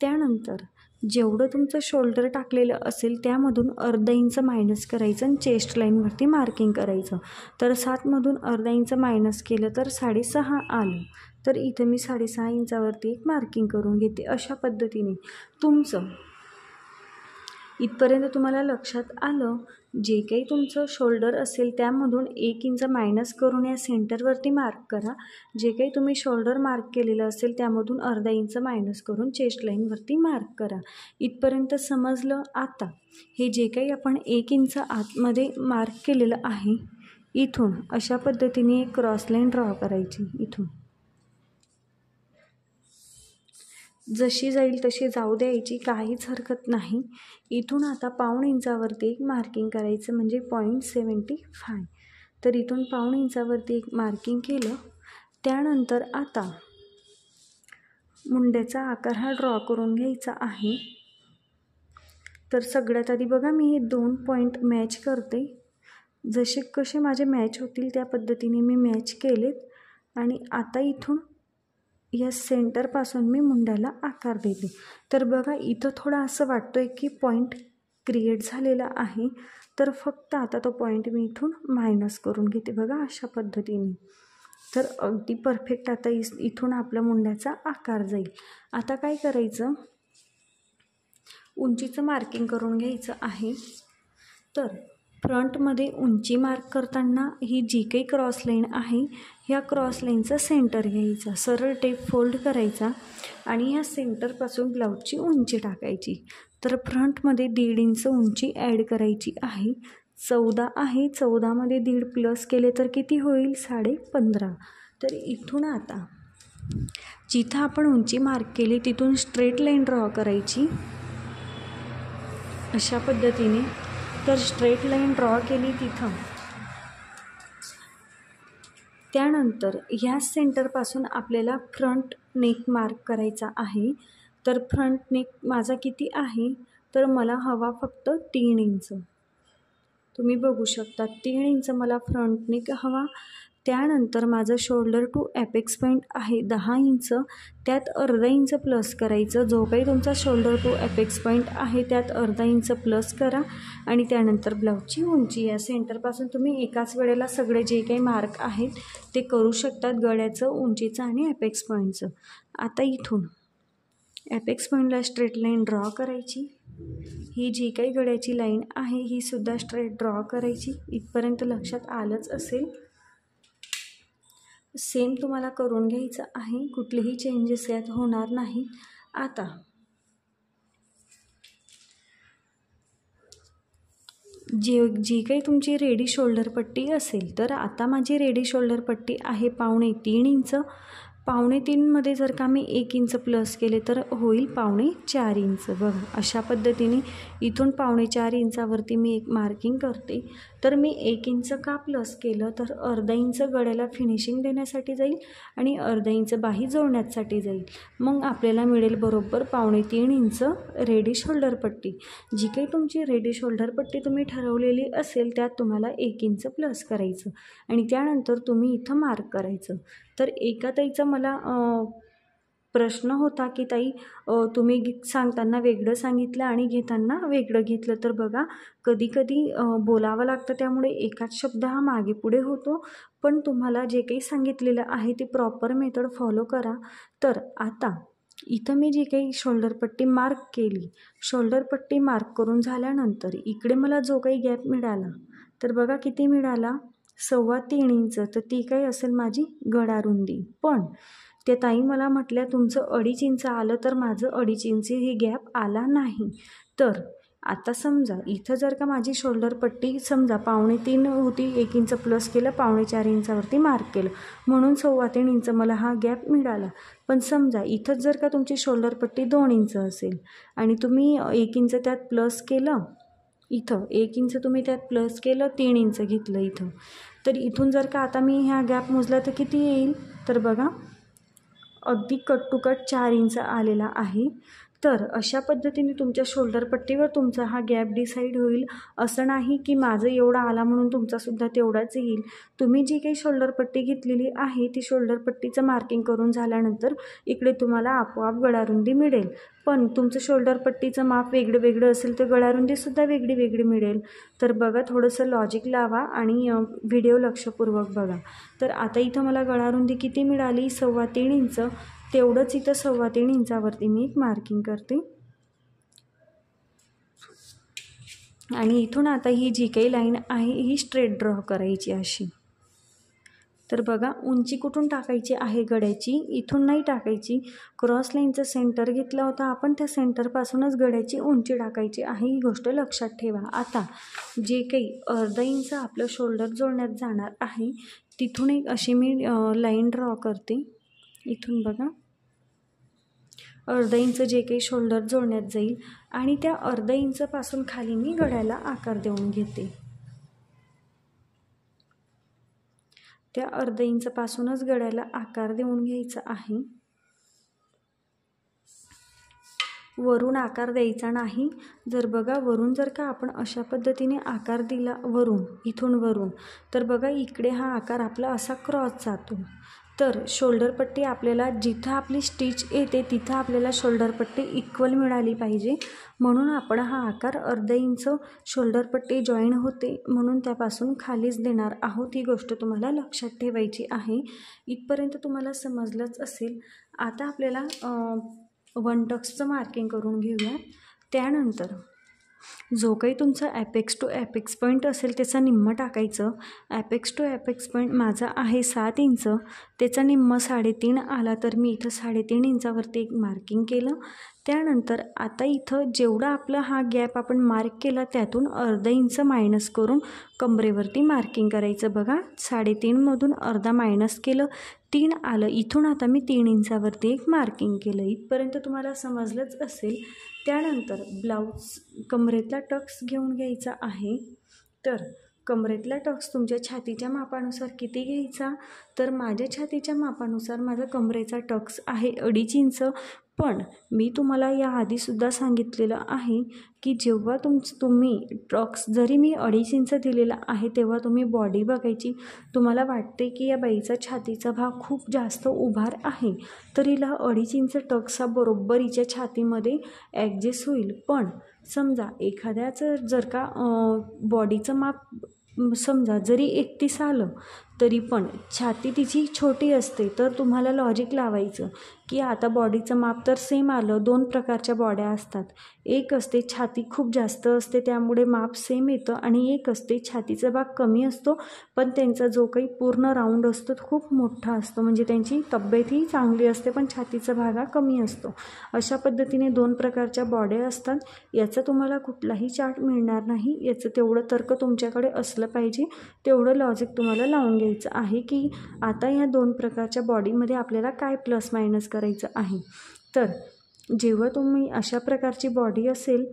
त्यानंतर जेवढं तुमचं शोल्डर टाकलेलं असेल त्यामधून अर्धा इंच मायनस करायचं आणि चेस्ट लाईनवरती मार्किंग करायचं. तर 7मधून अर्धा इंच मायनस केलं तर 6.5 आलं. तर इथं मी 6.5 इंचावरती एक मार्किंग करून घेते. अशा पद्धतीने तुमचं इथपर्यंत तुम्हाला लक्षात आलं. जे काही तुमचं शोल्डर असेल त्यामधून 1 इंच मायनस करून या सेंटरवरती मार्क करा. जे काही तुम्ही शोल्डर मार्क केलेलं असेल त्यामधून अर्धा इंच मायनस करून चेस्ट लाईनवरती मार्क करा. इथपर्यंत समजलं. आता हे जे काही आपण 1 इंच आतमध्ये मार्क केलेलं आहे, इथून अशा पद्धतीने एक क्रॉस लाईन ड्रॉ करायची. इथून जशी जाईल तशी जाऊ द्यायची, काहीच हरकत नाही. इथून आता पाऊण इंचावरती एक मार्किंग करायचं म्हणजे 0.75. तर इथून पाऊण इंचावरती एक मार्किंग केलं. त्यानंतर आता मुंड्याचा आकार हा ड्रॉ करून घ्यायचा आहे. तर सगळ्यात आधी बघा मी हे 2 पॉईंट मॅच करते. जसे कसे माझे मॅच होतील त्या पद्धतीने मी मॅच केलेत आणि आता इथून या सेंटरपासून मी मुंड्याला आकार देते. तर बघा इथं थोडा असं वाटतो आहे की पॉईंट क्रिएट झालेला आहे. तर फक्त आता तो पॉईंट मी इथून मायनस करून घेते बघा अशा पद्धतीने. तर अगदी परफेक्ट आता इथून आपल्या मुंड्याचा आकार जाईल. आता काय करायचं, उंचीचं मार्किंग करून घ्यायचं आहे. तर फ्रंटमध्ये उंची मार्क करताना ही जी काही क्रॉस लाईन आहे ह्या क्रॉस लाईनचा सेंटर घ्यायचा, सरळ टेप फोल्ड करायचा आणि ह्या सेंटरपासून ब्लाऊजची उंची टाकायची. तर फ्रंटमध्ये 1.5 इंच उंची ॲड करायची आहे. 14 आहे, 14मध्ये 1.5 प्लस केले तर किती होईल, 15.5. तर इथून आता जिथं आपण उंची मार्क केली तिथून स्ट्रेट लाईन ड्रॉ करायची अशा पद्धतीने. तर स्ट्रेट लाईन ड्रॉ केली तिथं. त्यानंतर ह्या सेंटरपासून आपल्याला फ्रंट नेक मार्क करायचा आहे. तर फ्रंट नेक माझा किती आहे, तर मला हवा फक्त 3 इंच. तुम्ही बघू शकता 3 इंच मला फ्रंट नेक हवा. त्यानंतर माझं शोल्डर टू ॲपेक्स पॉईंट आहे 10 इंच. त्यात अर्धा इंच प्लस करायचं. जो काही तुमचा शोल्डर टू ॲपेक्स पॉईंट आहे त्यात अर्धा इंच प्लस करा आणि त्यानंतर ब्लाऊजची उंची या सेंटरपासून तुम्ही एकाच वेळेला सगळे जे काही मार्क आहेत ते करू शकतात, गळ्याचं, उंचीचं आणि ॲपेक्स पॉईंटचं. आता इथून ॲपेक्स पॉईंटला स्ट्रेट लाईन ड्रॉ करायची. ही जी काही गळ्याची लाईन आहे ही सुद्धा स्ट्रेट ड्रॉ करायची. इथपर्यंत लक्षात आलंच असेल. सेम तुम्हाला करून घ्यायचं आहे, कुठलेही चेंजेस यात होणार नाही. आता जी काही तुमची रेडी शोल्डर पट्टी असेल, तर आता माझी रेडी शोल्डर पट्टी आहे 3.25 इंच. 3.25मध्ये जर का मी 1 इंच प्लस केले तर होईल 4.25 इंच. बघा अशा पद्धतीने इथून 4.25 इंचावरती मी एक मार्किंग करते. तर मी 1 इंच का प्लस केलं, तर अर्धा इंच गळ्याला फिनिशिंग देण्यासाठी जाईल आणि अर्धा इंच बाही जोडण्यासाठी जाईल. मग आपल्याला मिळेल बरोबर 3.25 इंच रेडी शोल्डर पट्टी. जी काही तुमची रेडी शोल्डर पट्टी तुम्ही ठरवलेली असेल त्यात तुम्हाला 1 इंच प्लस करायचं आणि त्यानंतर तुम्ही इथं मार्क करायचं. तर एका ताईचा मला प्रश्न होता की ताई तुम्ही सांगताना वेगळं सांगितलं आणि घेताना वेगळं घेतलं. तर बघा कधी कधी बोलावं लागतं, त्यामुळे एकाच शब्द हा मागे पुढे होतो. पण तुम्हाला जे काही सांगितलेलं आहे ते प्रॉपर मेथड फॉलो करा. तर आता इथं मी जी काही शोल्डर पट्टी मार्क केली, शोल्डर पट्टी मार्क करून झाल्यानंतर इकडे मला जो काही गॅप मिळाला तर बघा किती मिळाला, 3.25 इंच. तर ती काय असेल माझी गळारुंदी. पण त्या ताई मला म्हटल्या तुमचं 2.5 इंच आलं, तर माझं 2.5 इंच ही गॅप आला नाही. तर आता समजा इथं जर का माझी शोल्डर पट्टी समजा 2.5 होती, 1 इंच प्लस केलं, 4.5 इंचावरती मार्क केलं म्हणून 3.25 इंच मला हा गॅप मिळाला. पण समजा इथंच जर का तुमची शोल्डर पट्टी 2 इंच असेल आणि तुम्ही 1 इंच त्यात प्लस केलं, इथं 1 इंच तुम्ही त्यात प्लस केलं, 3 इंच घेतलं इथं, तर इथून जर का आता मी ह्या गॅप मोजला तर किती येईल, तर बघा अगदी कट टू कट 4 इंच आलेला आहे. तर अशा पद्धतीने तुमच्या शोल्डर पट्टीवर तुमचा हा गॅप डिसाईड होईल. असं नाही की माझं एवढा आला म्हणून तुमचासुद्धा तेवढाच येईल. तुम्ही जी काही शोल्डर पट्टी घेतलेली आहे ती शोल्डर पट्टीचं मार्किंग करून झाल्यानंतर इकडे तुम्हाला आपोआप गळारुंदी मिळेल. पण तुमचं शोल्डर पट्टीचं माप वेगळं वेगळं असेल तर गळारुंदीसुद्धा वेगळी वेगळी मिळेल. तर बघा, थोडंसं लॉजिक लावा आणि व्हिडिओ लक्षपूर्वक बघा. तर आता इथं मला गळारुंदी किती मिळाली, 3.25 इंच. तेवढंच इथं 3.25 इंचावरती मी एक मार्किंग करते आणि इथून आता ही जी काही लाईन आहे ही स्ट्रेट ड्रॉ करायची अशी. तर बघा, उंची कुठून टाकायची आहे गड्याची, इथून नाही टाकायची. क्रॉस लाईनचं सेंटर घेतलं होतं आपण, त्या सेंटरपासूनच गड्याची उंची टाकायची आहे, ही गोष्ट लक्षात ठेवा. आता जे काही अर्धा इंच आपलं शोल्डर जोडण्यात जाणार आहे तिथून एक अशी मी लाईन ड्रॉ करते. इथून बघा अर्धा इंच जे काही शोल्डर जोडण्यात जाईल आणि त्या अर्धा इंचपासून खाली मी गळ्याला आकार देऊन घेते. त्या अर्धा इंचपासूनच गळ्याला आकार देऊन घ्यायचा आहे. वरून आकार द्यायचा नाही. जर बघा वरून जर का आपण अशा पद्धतीने आकार दिला वरून, इथून वरून, तर बघा इकडे हा आकार आपला असा क्रॉस जातो. तर शोल्डर पट्टी आपल्याला जिथं आपली स्टिच येते तिथं आपल्याला शोल्डर पट्टी इक्वल मिळाली पाहिजे, म्हणून आपण हा आकार अर्धा इंच शोल्डर पट्टी जॉईन होते म्हणून त्यापासून खालीच देणार आहोत. ही गोष्ट तुम्हाला लक्षात ठेवायची आहे. इथपर्यंत तुम्हाला समजलंच असेल. आता आपल्याला 1 टक्सचं मार्किंग करून घेऊया. त्यानंतर जो काही तुमचा ॲपेक्स टू ॲपेक्स पॉईंट असेल त्याचा निम्म टाकायचं. ॲपेक्स टू ॲपेक्स पॉईंट माझा आहे 7 इंच, त्याचा निम्म 3.5 आला, तर मी इथं 3.5 इंचावरती एक मार्किंग केलं. त्यानंतर आता इथं जेवढा आपला हा गॅप आपण मार्क केला त्यातून अर्धा इंच मायनस करून कमरेवरती मार्किंग करायचं. बघा 3.5मधून अर्धा मायनस केलं, 3 आलं. इथून आता मी 3 इंचावरती एक मार्किंग केलं. इथपर्यंत तुम्हाला समजलंच असेल. त्यानंतर ब्लाऊज कमरेतला टक्स घेऊन घ्यायचा आहे. तर कमरेतला टक्स तुमच्या छातीच्या मापानुसार किती घ्यायचा, तर माझ्या छातीच्या मापानुसार माझा कमरेचा टक्स आहे 2.5 इंच. पण मी तुम्हाला याआधीसुद्धा सांगितलेलं आहे की जेव्हा तुम्ही टक्स जरी मी 2.5 इंच दिलेला आहे तेव्हा तुम्ही बॉडी बघायची. तुम्हाला वाटते की या बाईचा छातीचा भाग खूप जास्त उभार आहे तर हिला 2.5 इंच टक्स हा बरोबर हिच्या छातीमध्ये ॲडजस्ट होईल. पण समजा एखाद्याचं जर का बॉडीचं माप समजा जरी 31 आलं तरी पण छाती तिची छोटी असते, तर तुम्हाला लॉजिक लावायचं की आता बॉडीचं माप तर सेम आलं. 2 प्रकारच्या बॉड्या असतात. एक असते छाती खूप जास्त असते त्यामुळे माप सेम येतं आणि एक असते छातीचा भाग कमी असतो पण त्यांचा जो काही पूर्ण राऊंड असतो तो खूप मोठा असतो, म्हणजे त्यांची तब्येतही चांगली असते पण छातीचा भाग हा कमी असतो. अशा पद्धतीने 2 प्रकारच्या बॉड्या असतात. याचा तुम्हाला कुठलाही चार्ट मिळणार नाही. याचं तेवढं तर्क तुमच्याकडे असलं पाहिजे, तेवढं लॉजिक तुम्हाला लावून घ्यायचं आहे की आता या 2 प्रकारच्या बॉडीमध्ये आपल्याला काय प्लस मायनस करायचं आहे. तर जेव्हा तुम्ही अशा प्रकारची बॉडी असेल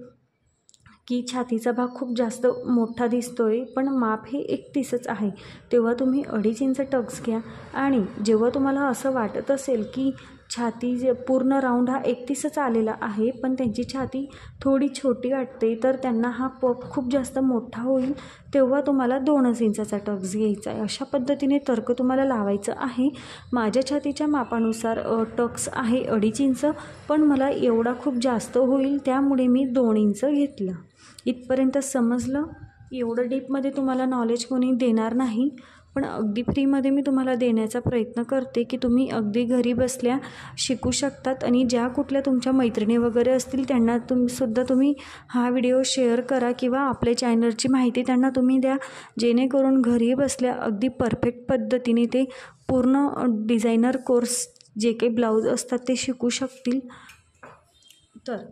की छातीचा भाग खूप जास्त मोठा दिसतोय पण माप हे 31च आहे, तेव्हा तुम्ही 2.5 इंच टक्स घ्या. आणि जेव्हा तुम्हाला असं वाटत असेल की छाती पूर्ण राऊंड हा 31च आलेला आहे पण त्यांची छाती थोडी छोटी वाटते तर त्यांना हा पप खूप जास्त मोठा होईल, तेव्हा तुम्हाला 2 इंचाचा टक्स घ्यायचा आहे. अशा पद्धतीने तर्क तुम्हाला लावायचं आहे. माझ्या छातीच्या मापानुसार टक्स आहे 2.5 इंच पण मला एवढा खूप जास्त होईल त्यामुळे मी 2 इंच घेतलं. इथपर्यंत समजलं. एवढं डीपमध्ये तुम्हाला नॉलेज कोणी देणार नाही पण अगदी फ्रीमध्ये मी तुम्हाला देण्याचा प्रयत्न करते की तुम्ही अगदी घरी बसल्या शिकू शकतात. आणि ज्या कुठल्या तुमच्या मैत्रिणी वगैरे असतील त्यांना तुम्ही हा व्हिडिओ शेअर करा किंवा आपल्या चॅनलची माहिती त्यांना तुम्ही द्या, जेणेकरून घरी बसल्या अगदी परफेक्ट पद्धतीने ते पूर्ण डिझायनर कोर्स जे काही ब्लाऊज असतात ते शिकू शकतील. तर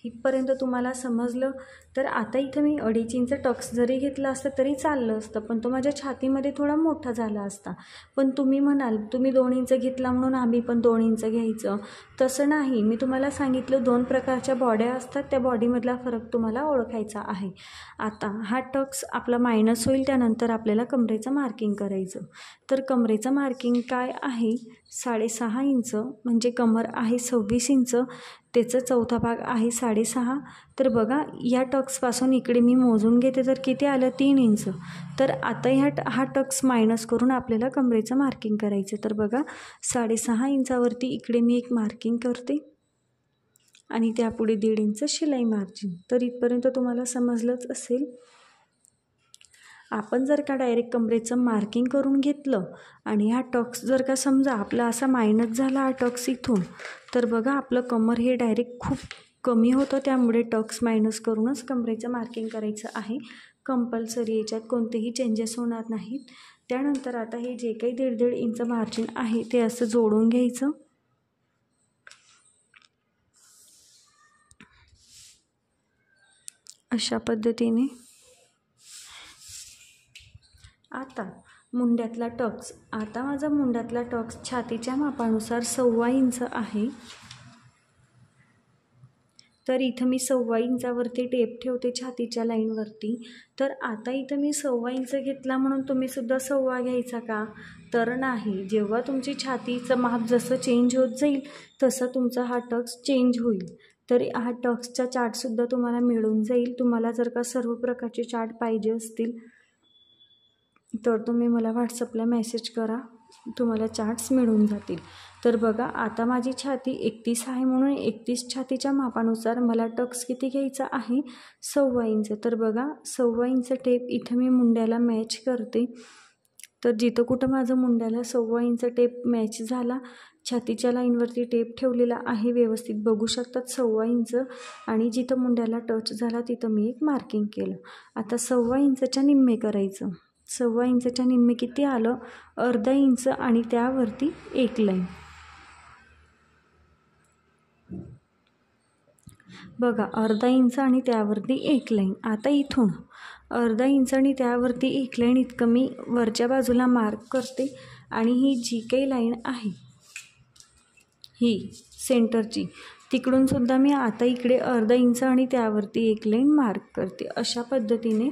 इथपर्यंत तुम्हाला समजलं तर आता इथं मी 2.5 इंच टक्स जरी घेतला असता तरी चाललं असतं, पण तो माझ्या छातीमध्ये थोडा मोठा झाला असता. पण तुम्ही म्हणाल तुम्ही 2 इंच घेतला म्हणून आम्ही पण 2 इंच घ्यायचं, तसं नाही. मी तुम्हाला सांगितलं 2 प्रकारच्या बॉड्या असतात, त्या बॉडीमधला फरक तुम्हाला ओळखायचा आहे. आता हा टक्स आपला मायनस होईल, त्यानंतर आपल्याला कमरेचं मार्किंग करायचं. तर कमरेचं मार्किंग काय आहे, 6.5 इंच म्हणजे कमर आहे 26 इंच, त्याचा चौथा भाग आहे 6.5. तर बघा या टक्सपासून इकडे मी मोजून घेते तर किती आलं, 3 इंच. तर आता हा टक्स मायनस करून आपल्याला कमरेचं मार्किंग करायचं. तर बघा 6.5 इंचावरती इकडे मी एक मार्किंग करते आणि त्यापुढे 1.5 इंच शिलाई मार्जिन. तर इथपर्यंत तुम्हाला समजलंच असेल. आपण जर का डायरेक्ट कमरेचं मार्किंग करून घेतलं आणि हा टक्स जर का समजा आपला असा मायनस झाला हा टक्स इथून, तर बघा आपलं कमर हे डायरेक्ट खूप कमी होतं. त्यामुळे टक्स मायनस करूनच कमरेचं मार्किंग करायचं आहे. कंपल्सरी याच्यात कोणतेही चेंजेस होणार नाहीत. त्यानंतर आता हे जे काही 1.5 इंच मार्जिन आहे ते असं जोडून घ्यायचं. अशा पद्धतीने. आता मुंड्यातला टक्स, आता माझा मुंड्यातला टक्स छातीच्या मापानुसार 1.25 इंच आहे. तर इथं मी 1.25 इंचावरती टेप ठेवते छातीच्या लाईनवरती. तर आता इथं मी 1.25 इंच घेतला म्हणून तुम्हीसुद्धा 1.25 घ्यायचा का, तर नाही. जेव्हा तुमची छातीचं माप जसं चेंज होत जाईल तसं तुमचा हा टक्स चेंज होईल. तर हा टक्सचा चार्टसुद्धा तुम्हाला मिळून जाईल. तुम्हाला जर का सर्व प्रकारचे चार्ट पाहिजे असतील तर तुम्ही मला व्हॉट्सअपला मेसेज करा, तुम्हाला चार्ट्स मिळून जातील. तर बघा आता माझी छाती 31 आहे म्हणून 31 छातीच्या मापानुसार मला टक्स किती घ्यायचा आहे, 1.25 इंच. तर बघा 1.25 इंच टेप इथं मी मुंड्याला मॅच करते. तर जिथं कुठं माझं मुंड्याला 1.25 इंच टेप मॅच झाला, छातीच्या लाईनवरती टेप ठेवलेला आहे, व्यवस्थित बघू शकतात 1.25 इंच. आणि जिथं मुंड्याला टच झाला तिथं मी एक मार्किंग केलं. आता 1.25 इंचच्या निम्मे करायचं. 1.25 इंचच्या निम्मे किती आलं, अर्धा इंच आणि त्यावरती एक लाईन. बघा अर्धा इंच आणि त्यावरती एक लाईन. आता इथून अर्धा इंच आणि त्यावरती एक लाईन इतकं मी वरच्या बाजूला मार्क करते. आणि ही जी काही लाईन आहे ही सेंटरची, तिकडून सुद्धा मी आता इकडे अर्धा इंच आणि त्यावरती एक लाईन मार्क करते. अशा पद्धतीने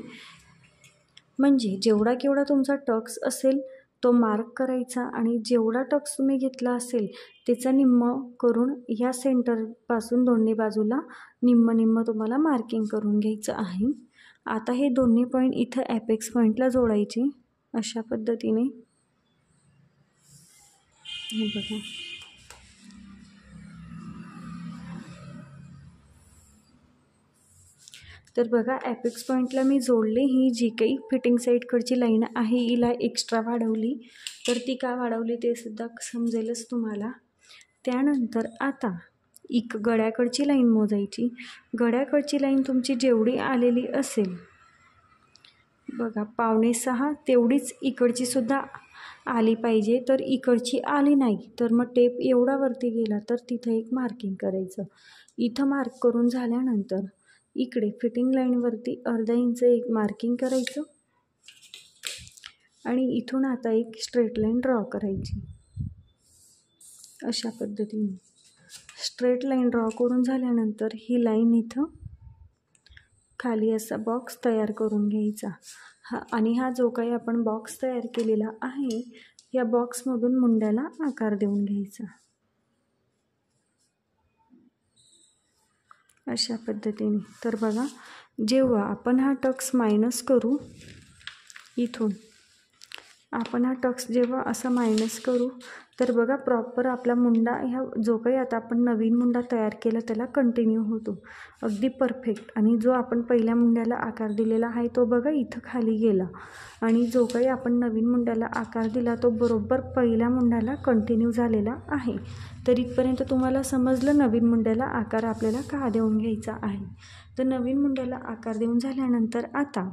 म्हणजे जेवढा केवढा तुमचा टक्स असेल तो मार्क करायचा आणि जेवढा टक्स तुम्ही घेतला असेल त्याचा निम्म करून ह्या सेंटरपासून दोन्ही बाजूला निम्म तुम्हाला मार्किंग करून घ्यायचं आहे. आता हे दोन्ही पॉईंट इथं ॲपेक्स पॉईंटला जोडायचे अशा पद्धतीने. हे बघा तर बघा ॲपेक्स पॉईंटला मी जोडले. ही जी काही फिटिंग साईडकडची लाईन आहे हिला एक्स्ट्रा वाढवली. तर ती का वाढवली ते सुद्धा समजेलच तुम्हाला. त्यानंतर आता गळ्याकडची लाईन मोजायची. गळ्याकडची लाईन तुमची जेवढी आलेली असेल बघा 5.25 तेवढीच इकडची सुद्धा आली पाहिजे. तर इकडची आली नाही तर मग टेप एवढा वरती गेला तर तिथं एक मार्किंग करायचं. इथं मार्क करून झाल्यानंतर इकडे फिटिंग लाईनवरती अर्धा इंच एक मार्किंग करायचं आणि इथून आता एक स्ट्रेट लाईन ड्रॉ करायची. अशा पद्धतीने स्ट्रेट लाईन ड्रॉ करून झाल्यानंतर ही लाईन इथं खाली असा बॉक्स तयार करून घ्यायचा. आणि हा जो काही आपण बॉक्स तयार केलेला आहे या बॉक्समधून मुंड्याला आकार देऊन घ्यायचा. अशा पद्धतीने. तर बघा जेव्हा आपण हा टक्स मायनस करू, इथून आपण हा टक्स जेव्हा असा मायनस करू तर बघा प्रॉपर आपला मुंडा ह्या जो काही आता आपण नवीन मुंडा तयार केला त्याला कंटिन्यू होतो अगदी परफेक्ट. आणि जो आपण पहिल्या मुंड्याला आकार दिलेला आहे तो बघा इथं खाली गेला आणि जो काही आपण नवीन मुंड्याला आकार दिला तो बरोबर पहिल्या मुंड्याला कंटिन्यू झालेला आहे. तर इथपर्यंत तुम्हाला समजलं नवीन मुंड्याला आकार आपल्याला का देऊन घ्यायचा आहे. तर नवीन मुंड्याला आकार देऊन झाल्यानंतर आता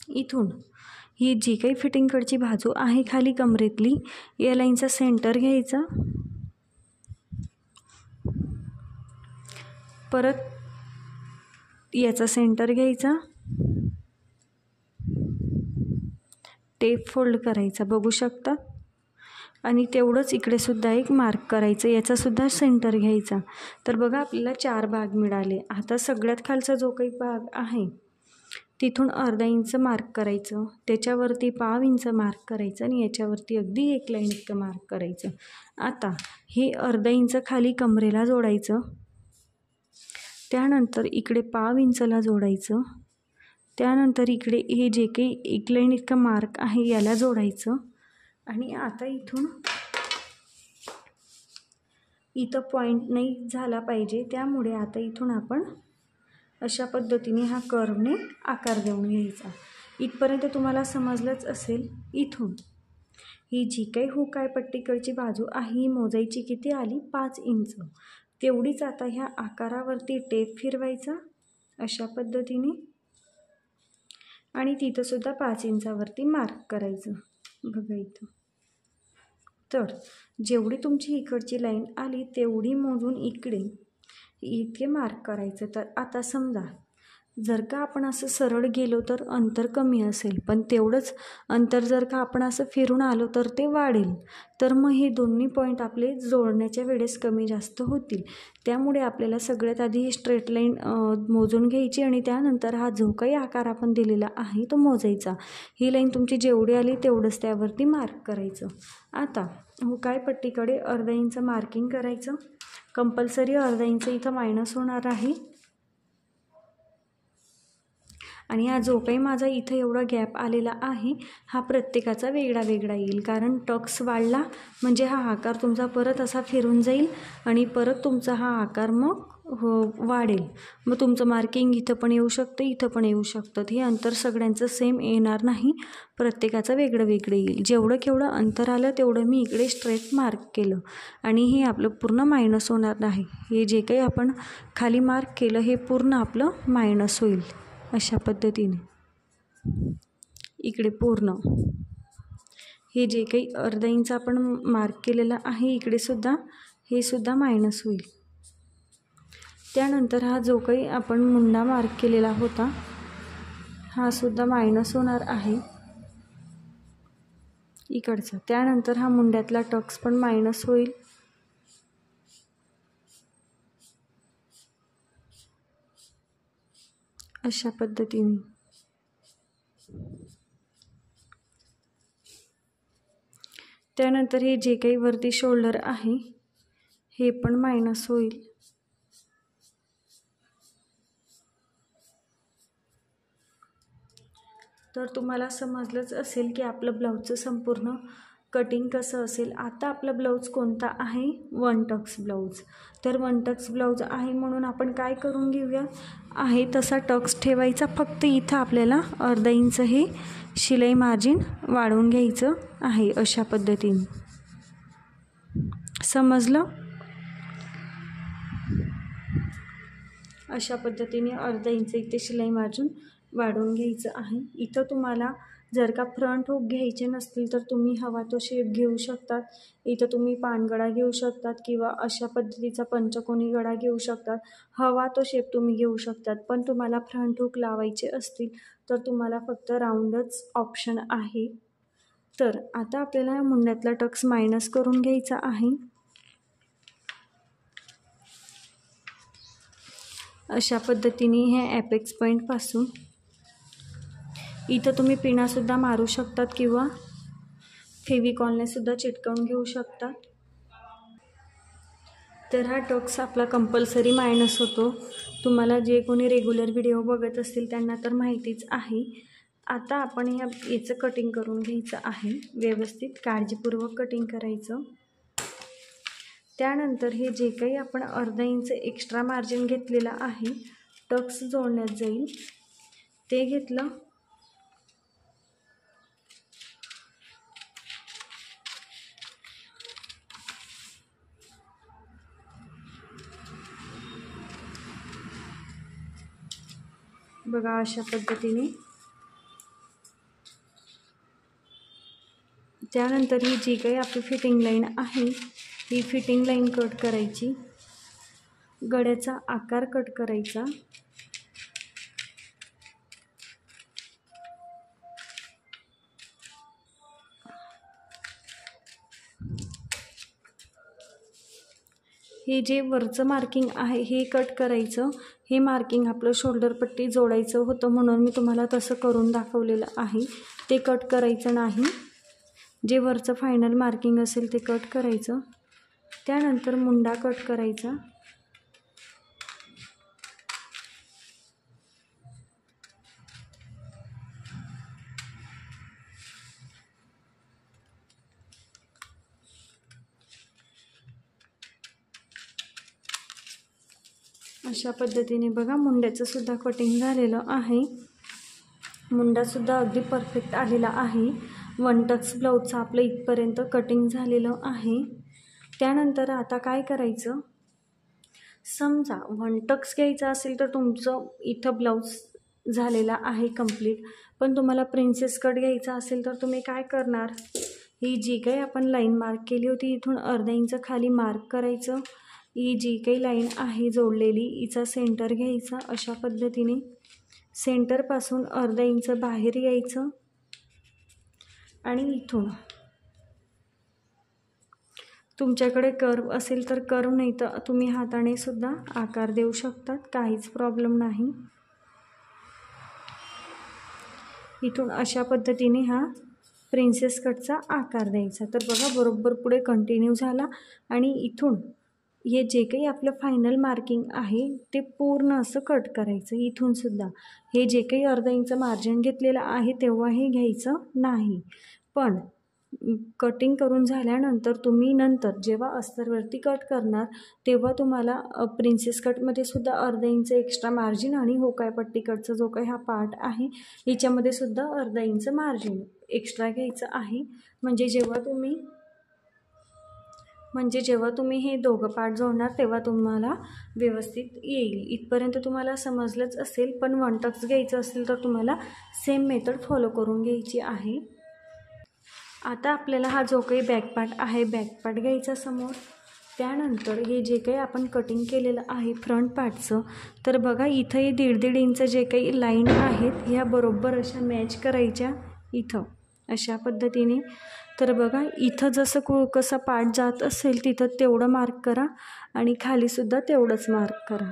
इथून ही जी काही फिटिंगकडची बाजू आहे खाली कमरेतली या लाईनचा सेंटर घ्यायचा. परत याचा सेंटर घ्यायचा, टेप फोल्ड करायचा, बघू शकता. आणि तेवढंच इकडे सुद्धा एक मार्क करायचं, याचा सुद्धा सेंटर घ्यायचा. तर बघा आपल्याला 4 भाग मिळाले. आता सगळ्यात खालचा जो काही भाग आहे तिथून अर्धा इंच मार्क करायचं, त्याच्यावरती पाव इंच मार्क करायचं आणि याच्यावरती अगदी 1 लाईन इतकं मार्क करायचं. आता हे अर्धा इंच खाली कमरेला जोडायचं, त्यानंतर इकडे पाव इंचला जोडायचं, त्यानंतर इकडे हे जे काही 1 लाईन इतकं मार्क आहे याला जोडायचं. आणि आता इथं पॉईंट नाही झाला पाहिजे, त्यामुळे आता इथून आपण अशा पद्धतीने हा कर्वने आकार देऊन घ्यायचा. इथपर्यंत तुम्हाला समजलंच असेल. इथून ही जी काही हुकाय पट्टीकडची बाजू आहे ही मोजायची किती आली, 5 इंच. तेवढीच आता ह्या आकारावरती टेप फिरवायचा अशा पद्धतीने आणि तिथं सुद्धा 5 इंचावरती मार्क करायचं. बघा इथं. तर जेवढी तुमची इकडची लाईन आली तेवढी मोजून इतके मार्क करायचं. तर आता समजा जर का आपण असं सरळ गेलो तर अंतर कमी असेल, पण तेवढंच अंतर जर का आपण असं फिरून आलो तर ते वाढेल. तर मग हे दोन्ही पॉईंट आपले जोडण्याच्या वेळेस कमी जास्त होतील. त्यामुळे आपल्याला सगळ्यात आधी ही स्ट्रेट लाईन मोजून घ्यायची आणि त्यानंतर हा जो काही आकार आपण दिलेला आहे तो मोजायचा. ही लाईन तुमची जेवढी आली तेवढंच त्यावरती मार्क करायचं. आता हुकाय पट्टीकडे अर्धा इंच मार्किंग करायचं. कंपल्सरी अर्धा इंच इथं मायनस होणार आहे. आणि हा जो काही माझा इथं एवढा गॅप आलेला आहे हा प्रत्येकाचा वेगळा वेगळा येईल, कारण टक्स वाढला म्हणजे हा आकार तुमचा परत असा फिरून जाईल आणि परत तुमचा हा आकार मग वाढेल. मग तुमचं मार्किंग इथं पण येऊ शकतं, इथं पण येऊ शकतं. हे अंतर सगळ्यांचं सेम येणार नाही, प्रत्येकाचं वेगळं वेगळं येईल. जेवढं केवढं अंतर आलं तेवढं मी इकडे स्ट्रेट मार्क केलं आणि हे आपलं पूर्ण मायनस होणार नाही. हे जे काही आपण खाली मार्क केलं हे पूर्ण आपलं मायनस होईल अशा पद्धतीने. इकडे पूर्ण हे जे काही अर्धा इंच आपण मार्क केलेलं आहे इकडे सुद्धा हे सुद्धा मायनस होईल. त्यानंतर हा जो काही आपण मुंडा मार्क केलेला होता हा सुद्धा मायनस होणार आहे इकडचा. त्यानंतर हा मुंड्यातला टक्स पण मायनस होईल. अशा पद्धतीने. त्यानंतर हे जे काही वरती शोल्डर आहे हे पण मायनस होईल. तर तुम्हाला समजलंच असेल की आपलं ब्लाऊजचं संपूर्ण कटिंग कसं असेल. आता आपला ब्लाऊज कोणता आहे, 1 टक्स ब्लाऊज. तर 1 टक्स ब्लाऊज आहे म्हणून आपण काय करून घेऊया, आहे तसा टक्स ठेवायचा. फक्त इथं आपल्याला अर्धा इंच हे शिलाई मार्जिन वाढवून घ्यायचं आहे अशा पद्धतीने. समजलं? अशा पद्धतीने अर्धा इंच इथे शिलाई मार्जिन वाढवून घ्यायचं आहे. इथं तुम्हाला जर का फ्रंट हुक घ्यायचे नसतील तर तुम्ही हवा तो शेप घेऊ शकतात. इथं तुम्ही पानगडा घेऊ शकतात किंवा अशा पद्धतीचा पंचकोनी गडा घेऊ शकतात. हवा तो शेप तुम्ही घेऊ शकतात. पण तुम्हाला फ्रंट हुक लावायचे असतील तर तुम्हाला फक्त राऊंडच ऑप्शन आहे. तर आता आपल्याला मुंड्यातला टक्स मायनस करून घ्यायचा आहे. अशा पद्धतीने हे ॲपेक्स पॉईंटपासून इथं तुम्ही पिनासुद्धा मारू शकतात किंवा फेविकॉलने सुद्धा चिटकवून घेऊ शकता. तर हा टक्स आपला कंपल्सरी मायनस होतो. तुम्हाला जे कोणी रेग्युलर व्हिडिओ बघत असतील त्यांना तर माहितीच आहे. आता आपण याचं कटिंग करून घ्यायचं आहे. व्यवस्थित काळजीपूर्वक कटिंग करायचं. त्यानंतर हे जे काही आपण अर्धा इंच एक्स्ट्रा मार्जिन घेतलेलं आहे टक्स जोडण्यात जाईल ते घेतलं. बघा अशा पद्धतीने. त्यानंतर ही जी काही आपली फिटिंग लाईन आहे ही फिटिंग लाईन कट करायची. गळ्याचा आकार कट करायचा. हे जे वरचं मार्किंग आहे हे कट करायचं. हे मार्किंग आपलं शोल्डर पट्टी जोडायचं होतं म्हणून मी तुम्हाला तसं करून दाखवलेलं आहे. ते कट करायचं नाही. जे वरचं फायनल मार्किंग असेल ते कट करायचं. त्यानंतर मुंडा कट करायचा. अशा पद्धतीने बघा मुंड्याचं सुद्धा कटिंग झालेलं आहे. मुंडासुद्धा अगदी परफेक्ट आलेला आहे. वन टक्स ब्लाऊजचं आपलं इथपर्यंत कटिंग झालेलं आहे. त्यानंतर आता काय करायचं, समजा वन टक्स घ्यायचं असेल तर तुमचं इथं ब्लाऊज झालेला आहे कंप्लीट. पण तुम्हाला प्रिन्सेस कट घ्यायचा असेल तर तुम्ही काय करणार, ही जी काही आपण लाईन मार्क केली होती इथून अर्धा इंच खाली मार्क करायचं. ही जी काही लाईन आहे जोडलेली हिचा सेंटर घ्यायचा. अशा पद्धतीने सेंटरपासून अर्धा इंच बाहेर यायचं आणि इथून तुमच्याकडे कर्व असेल तर कर्व, नाही तर तुम्ही हाताने सुद्धा आकार देऊ शकतात, काहीच प्रॉब्लेम नाही. इथून अशा पद्धतीने हा प्रिन्सेस कटचा आकार द्यायचा. तर बघा बरोबर पुढे कंटिन्यू झाला आणि इथून हे जे काही आपलं फायनल मार्किंग आहे ते पूर्ण असं कट करायचं. इथून सुद्धा हे जे काही अर्धा इंच मार्जिन घेतलेलं आहे तेव्हा हे घ्यायचं नाही. पण कटिंग करून झाल्यानंतर तुम्ही नंतर जेव्हा अस्तरवरती कट करणार तेव्हा तुम्हाला प्रिन्सेस कटमध्ये सुद्धा अर्धा इंच एक्स्ट्रा मार्जिन आणि होकाय पट्टी कटचा जो काही हा पार्ट आहे याच्यामध्ये सुद्धा अर्धा इंच मार्जिन एक्स्ट्रा घ्यायचं आहे. म्हणजे जेव्हा तुम्ही हे दोघं पार्ट जोडणार तेव्हा तुम्हाला व्यवस्थित येईल. इथपर्यंत तुम्हाला समजलंच असेल. पण वन टक्स घ्यायचं असेल तर तुम्हाला सेम मेथड फॉलो करून घ्यायची आहे. आता आपल्याला हा जो काही बॅक पार्ट आहे बॅक पार्ट घ्यायचा समोर. त्यानंतर हे जे काही आपण कटिंग केलेलं आहे फ्रंट पार्टचं, तर बघा इथं हे 1.5 इंच जे काही लाईन आहेत ह्या बरोबर अशा मॅच करायच्या इथं अशा पद्धतीने. तर बघा इथं जसं कसं पार्ट जात असेल तिथं तेवढं मार्क करा आणि खालीसुद्धा तेवढंच मार्क करा.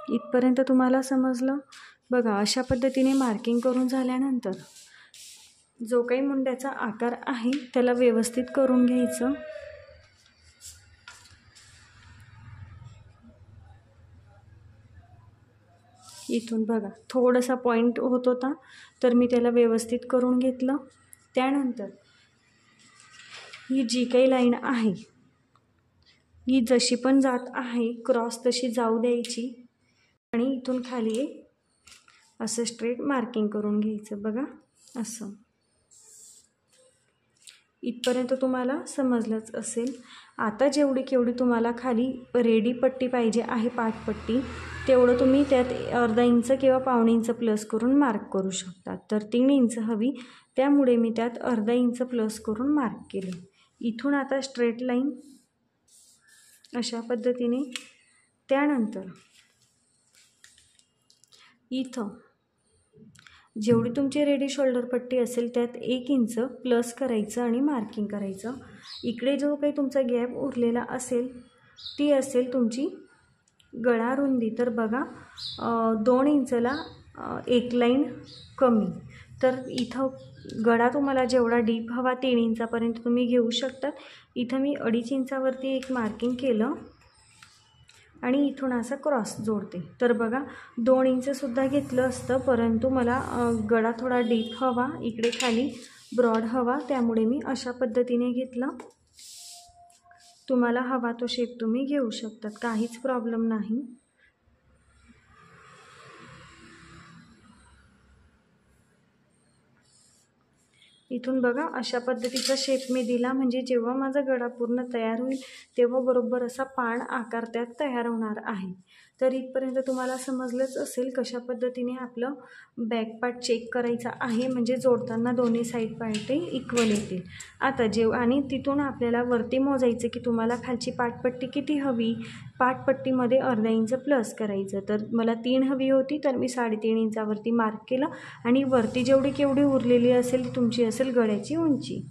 इथपर्यंत तुम्हाला समजलं. बघा अशा पद्धतीने मार्किंग करून झाल्यानंतर जो काही मुंड्याचा आकार आहे त्याला व्यवस्थित करून घ्यायचं. इथून बघा थोडासा पॉईंट होत होता तर मी त्याला व्यवस्थित करून घेतलं. त्यानंतर ही जी काही लाईन आहे ही जशी पण जात आहे क्रॉस तशी जाऊ द्यायची आणि इथून खाली असं स्ट्रेट मार्किंग करून घ्यायचं. बघा असं इथपर्यंत तुम्हाला समजलंच असेल. आता जेवढी केवढी तुम्हाला खाली रेडी पट्टी पाहिजे आहे पाठपट्टी तेवढं तुम्ही त्यात अर्धा इंच किंवा पावणे इंच प्लस करून मार्क करू शकता. तर 3 इंच हवी त्यामुळे मी त्यात अर्धा इंच प्लस करून मार्क केले. इथून आता स्ट्रेट लाईन अशा पद्धतीने. त्यानंतर इथं जेवढी तुमची रेडी शोल्डर पट्टी असेल त्यात 1 इंच प्लस करायचं आणि मार्किंग करायचं. इकडे जो काही तुमचा गॅप उरलेला असेल ती असेल तुमची गळा रुंदी. तर बघा 2 इंचला 1 लाईन कमी. तर इथं गळा तुम्हाला जेवढा डीप हवा 3 इंचापर्यंत तुम्ही घेऊ शकता. इथं मी 2.5 इंचावरती एक मार्किंग केलं आणि इथून असा क्रॉस जोडते. तर बघा 2 इंचसुद्धा घेतलं असतं परंतु मला गळा थोडा डीप हवा, इकडे खाली ब्रॉड हवा, त्यामुळे मी अशा पद्धतीने घेतलं. तुम्हाला हवा तो शेप तुम्ही घेऊ शकतात, काहीच प्रॉब्लेम नाही. इथून बघा अशा पद्धतीचा शेप मी दिला म्हणजे जेव्हा माझा गळा पूर्ण तयार होईल तेव्हा बरोबर असा पान आकार त्यात तयार होणार आहे. तर इथपर्यंत तुम्हाला समजलंच असेल कशा पद्धतीने आपलं बॅक पार्ट चेक करायचा आहे म्हणजे जोडताना दोन्ही साईड पार्ट इक्वल येतील. आता आणि तिथून आपल्याला वरती मोजायचं की तुम्हाला खालची पाठपट्टी किती हवी. पाठपट्टीमध्ये अर्धा इंच प्लस करायचं. तर मला 3 हवी होती तर मी 3.5 इंचावरती मार्क केलं आणि वरती जेवढी केवढी उरलेली असेल ती तुमची असेल गळ्याची उंची.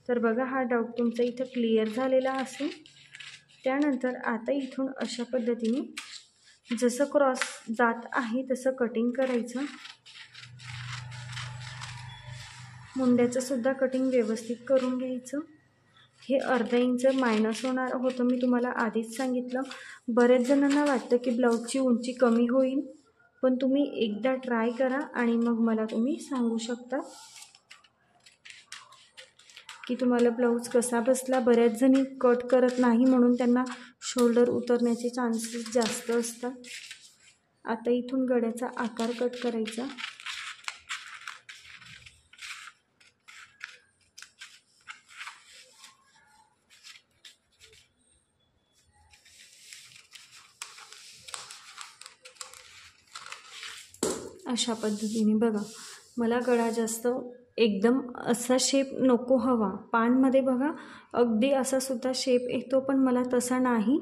तर बघा हा डाऊट तुमचा इथं क्लिअर झालेला असेल. त्यानंतर आता इथून अशा पद्धतीने जसं क्रॉस जात आहे तसं कटिंग करायचं। मुंड्याचं सुद्धा कटिंग व्यवस्थित करून घ्यायचं। हे अर्धा इंच मायनस होणार होतं, मी तुम्हाला आधीच सांगितलं। बरेच जणांना वाटतं की ब्लाऊजची उंची कमी होईल, पण तुम्ही एकदा ट्राय करा आणि मग मला तुम्ही सांगू शकता की तुम्हाला ब्लाऊज कसा बसला। बऱ्याच जणी कट करत नाही म्हणून त्यांना शोल्डर उतरण्याचे चान्सेस जास्त असतात। आता इथून गळ्याचा आकार कट करायचा। अशा पद्धतीने बघा, मला गळा जास्त एकदम असा शेप नको हवा। पानमध्ये बघा अगदी असा सुद्धा शेप येतो, पण मला तसा नाही,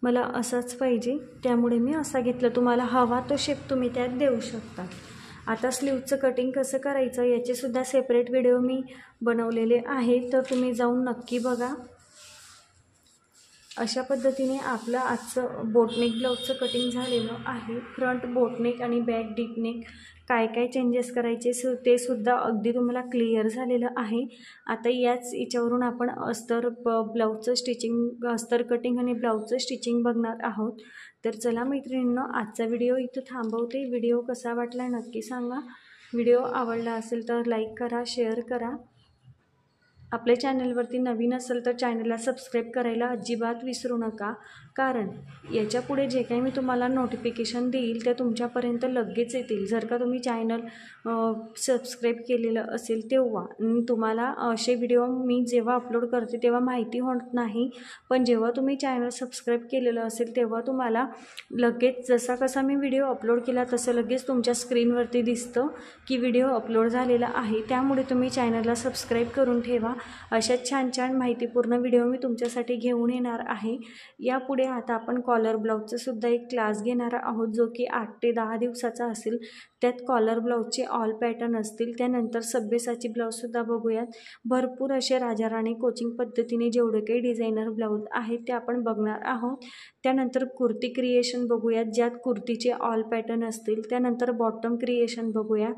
मला असाच पाहिजे, त्यामुळे मी असा घेतला। तुम्हाला हवा तो शेप तुम्ही त्यात देऊ शकता। आता स्लीवचं कटिंग कसं करायचं याचे सुद्धा सेपरेट व्हिडिओ मी बनवलेले आहे, तर तुम्ही जाऊन नक्की बघा। अशा पद्धतीने आपलं आजचं बोटनेक ब्लाऊजचं कटिंग झालेलं आहे। फ्रंट बोटनेक आणि बॅक डीपनेक काय काय चेंजेस करायचे ते सुद्धा अगदी तुम्हाला क्लिअर झालेलं आहे। आता याच्यावरून आपण अस्तर ब्लाऊजचं स्टिचिंग, अस्तर कटिंग आणि ब्लाऊजचं स्टिचिंग बघणार आहोत। तर चला मैत्रिणींनो, आजचा व्हिडिओ इथं थांबवते। व्हिडिओ कसा वाटला नक्की सांगा। व्हिडिओ आवडला असेल तर लाईक करा, शेअर करा। आपल्या चॅनलवरती नवीन असेल तर चॅनलला सबस्क्राईब करायला अजिबात विसरू नका, कारण याच्यापुढे जे काही मी तुम्हाला नोटिफिकेशन देईल ते तुमच्यापर्यंत लगेच येतील। जर का तुम्ही चॅनल सबस्क्राईब केलेलं असेल तेव्हा तुम्हाला असे व्हिडिओ मी जेव्हा अपलोड करते तेव्हा माहिती होत नाही, पण जेव्हा तुम्ही चॅनल सबस्क्राईब केलेलं असेल तेव्हा तुम्हाला लगेच जसा कसा मी व्हिडिओ अपलोड केला तसं लगेच तुमच्या स्क्रीनवरती दिसतं की व्हिडिओ अपलोड झालेला आहे। त्यामुळे तुम्ही चॅनलला सबस्क्राईब करून ठेवा। अशा छान छान माहितीपूर्ण व्हिडिओ मी तुमच्यासाठी घेऊन येणार आहे। यापुढे आता आपण कॉलर ब्लाऊजचा सुद्धा एक क्लास घेणार आहोत, जो की 8 ते 10 दिवसाचा असेल। त्यात कॉलर ब्लाऊजचे ऑल पॅटर्न असतील। त्यानंतर सब्बेसाची ब्लाऊजसुद्धा बघूयात। भरपूर असे राजाराणी कोचिंग पद्धतीने जेवढे काही डिझायनर ब्लाऊज आहेत ते आपण बघणार आहोत। त्यानंतर कुर्ती क्रिएशन बघूयात, ज्यात कुर्तीचे ऑल पॅटर्न असतील। त्यानंतर बॉटम क्रिएशन बघूया।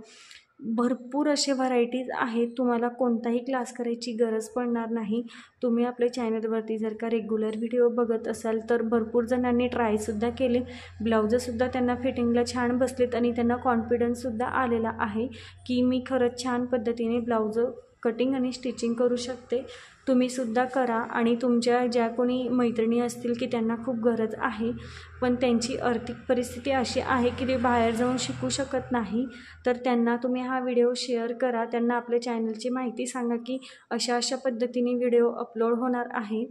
भरपूर असे व्हरायटीज आहेत, तुम्हाला कोणताही क्लास करायची गरज पडणार नाही। तुम्ही आपल्या चॅनलवरती जर का रेग्युलर व्हिडिओ बघत असाल तर भरपूर जणांनी ट्रायसुद्धा केले, ब्लाऊजसुद्धा त्यांना फिटिंगला छान बसलेत आणि त्यांना कॉन्फिडन्ससुद्धा आलेला आहे की मी खरंच छान पद्धतीने ब्लाऊज कटिंग आणि स्टिचिंग करू शकते। तुम्हीसुद्धा करा आणि तुमच्या ज्या कोणी मैत्रिणी असतील की त्यांना खूप गरज आहे, पण त्यांची आर्थिक परिस्थिती अशी आहे की ते बाहेर जाऊन शिकू शकत नाही, तर त्यांना तुम्ही हा व्हिडिओ शेअर करा। त्यांना आपल्या चॅनलची माहिती सांगा की अशा अशा पद्धतीने व्हिडिओ अपलोड होणार आहे,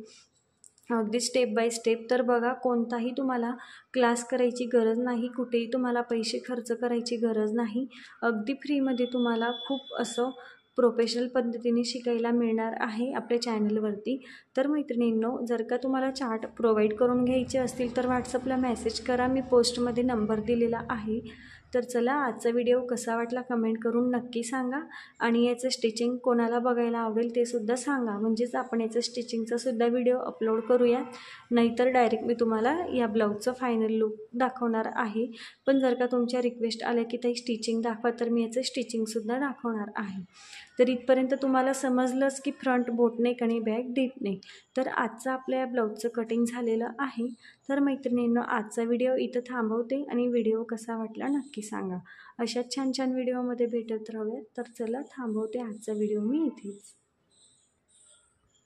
अगदी स्टेप बाय स्टेप। तर बघा, कोणताही तुम्हाला क्लास करायची गरज नाही, कुठेही तुम्हाला पैसे खर्च करायची गरज नाही। अगदी फ्रीमध्ये तुम्हाला खूप असं प्रोफेशनल पद्धतीने शिकायला मिळणार आहे आपल्या चॅनलवरती। तर मैत्रिणींनो, जर का तुम्हाला चार्ट प्रोव्हाइड करून घ्यायचे असतील तर व्हॉट्सअपला मेसेज करा, मी पोस्टमध्ये नंबर दिलेला आहे। तर चला, आजचा व्हिडिओ कसा वाटला कमेंट करून नक्की सांगा आणि याचं स्टिचिंग कोणाला बघायला आवडेल ते सुद्धा सांगा, म्हणजेच आपण याचं स्टिचिंगचा सुद्धा व्हिडिओ अपलोड करूया। नाहीतर डायरेक्ट मी तुम्हाला या ब्लाऊजचं फायनल लुक दाखवणार आहे, पण जर का तुमच्या रिक्वेस्ट आल्या की ताई स्टिचिंग दाखवा तर मी याचं स्टिचिंगसुद्धा दाखवणार आहे। तर इथपर्यंत तुम्हाला समजलंच की फ्रंट बोटनेक आणि बॅक डीपनेक। तर आजचं आपल्या या ब्लाऊजचं कटिंग झालेलं आहे। तर मैत्रिणींनो, आजचा व्हिडिओ इथं थांबवते आणि व्हिडिओ कसा वाटला नक्की सांगा। अशाच छान छान व्हिडिओमध्ये भेटत राहूयात। तर चला, थांबवते आजचा व्हिडिओ मी इथेच।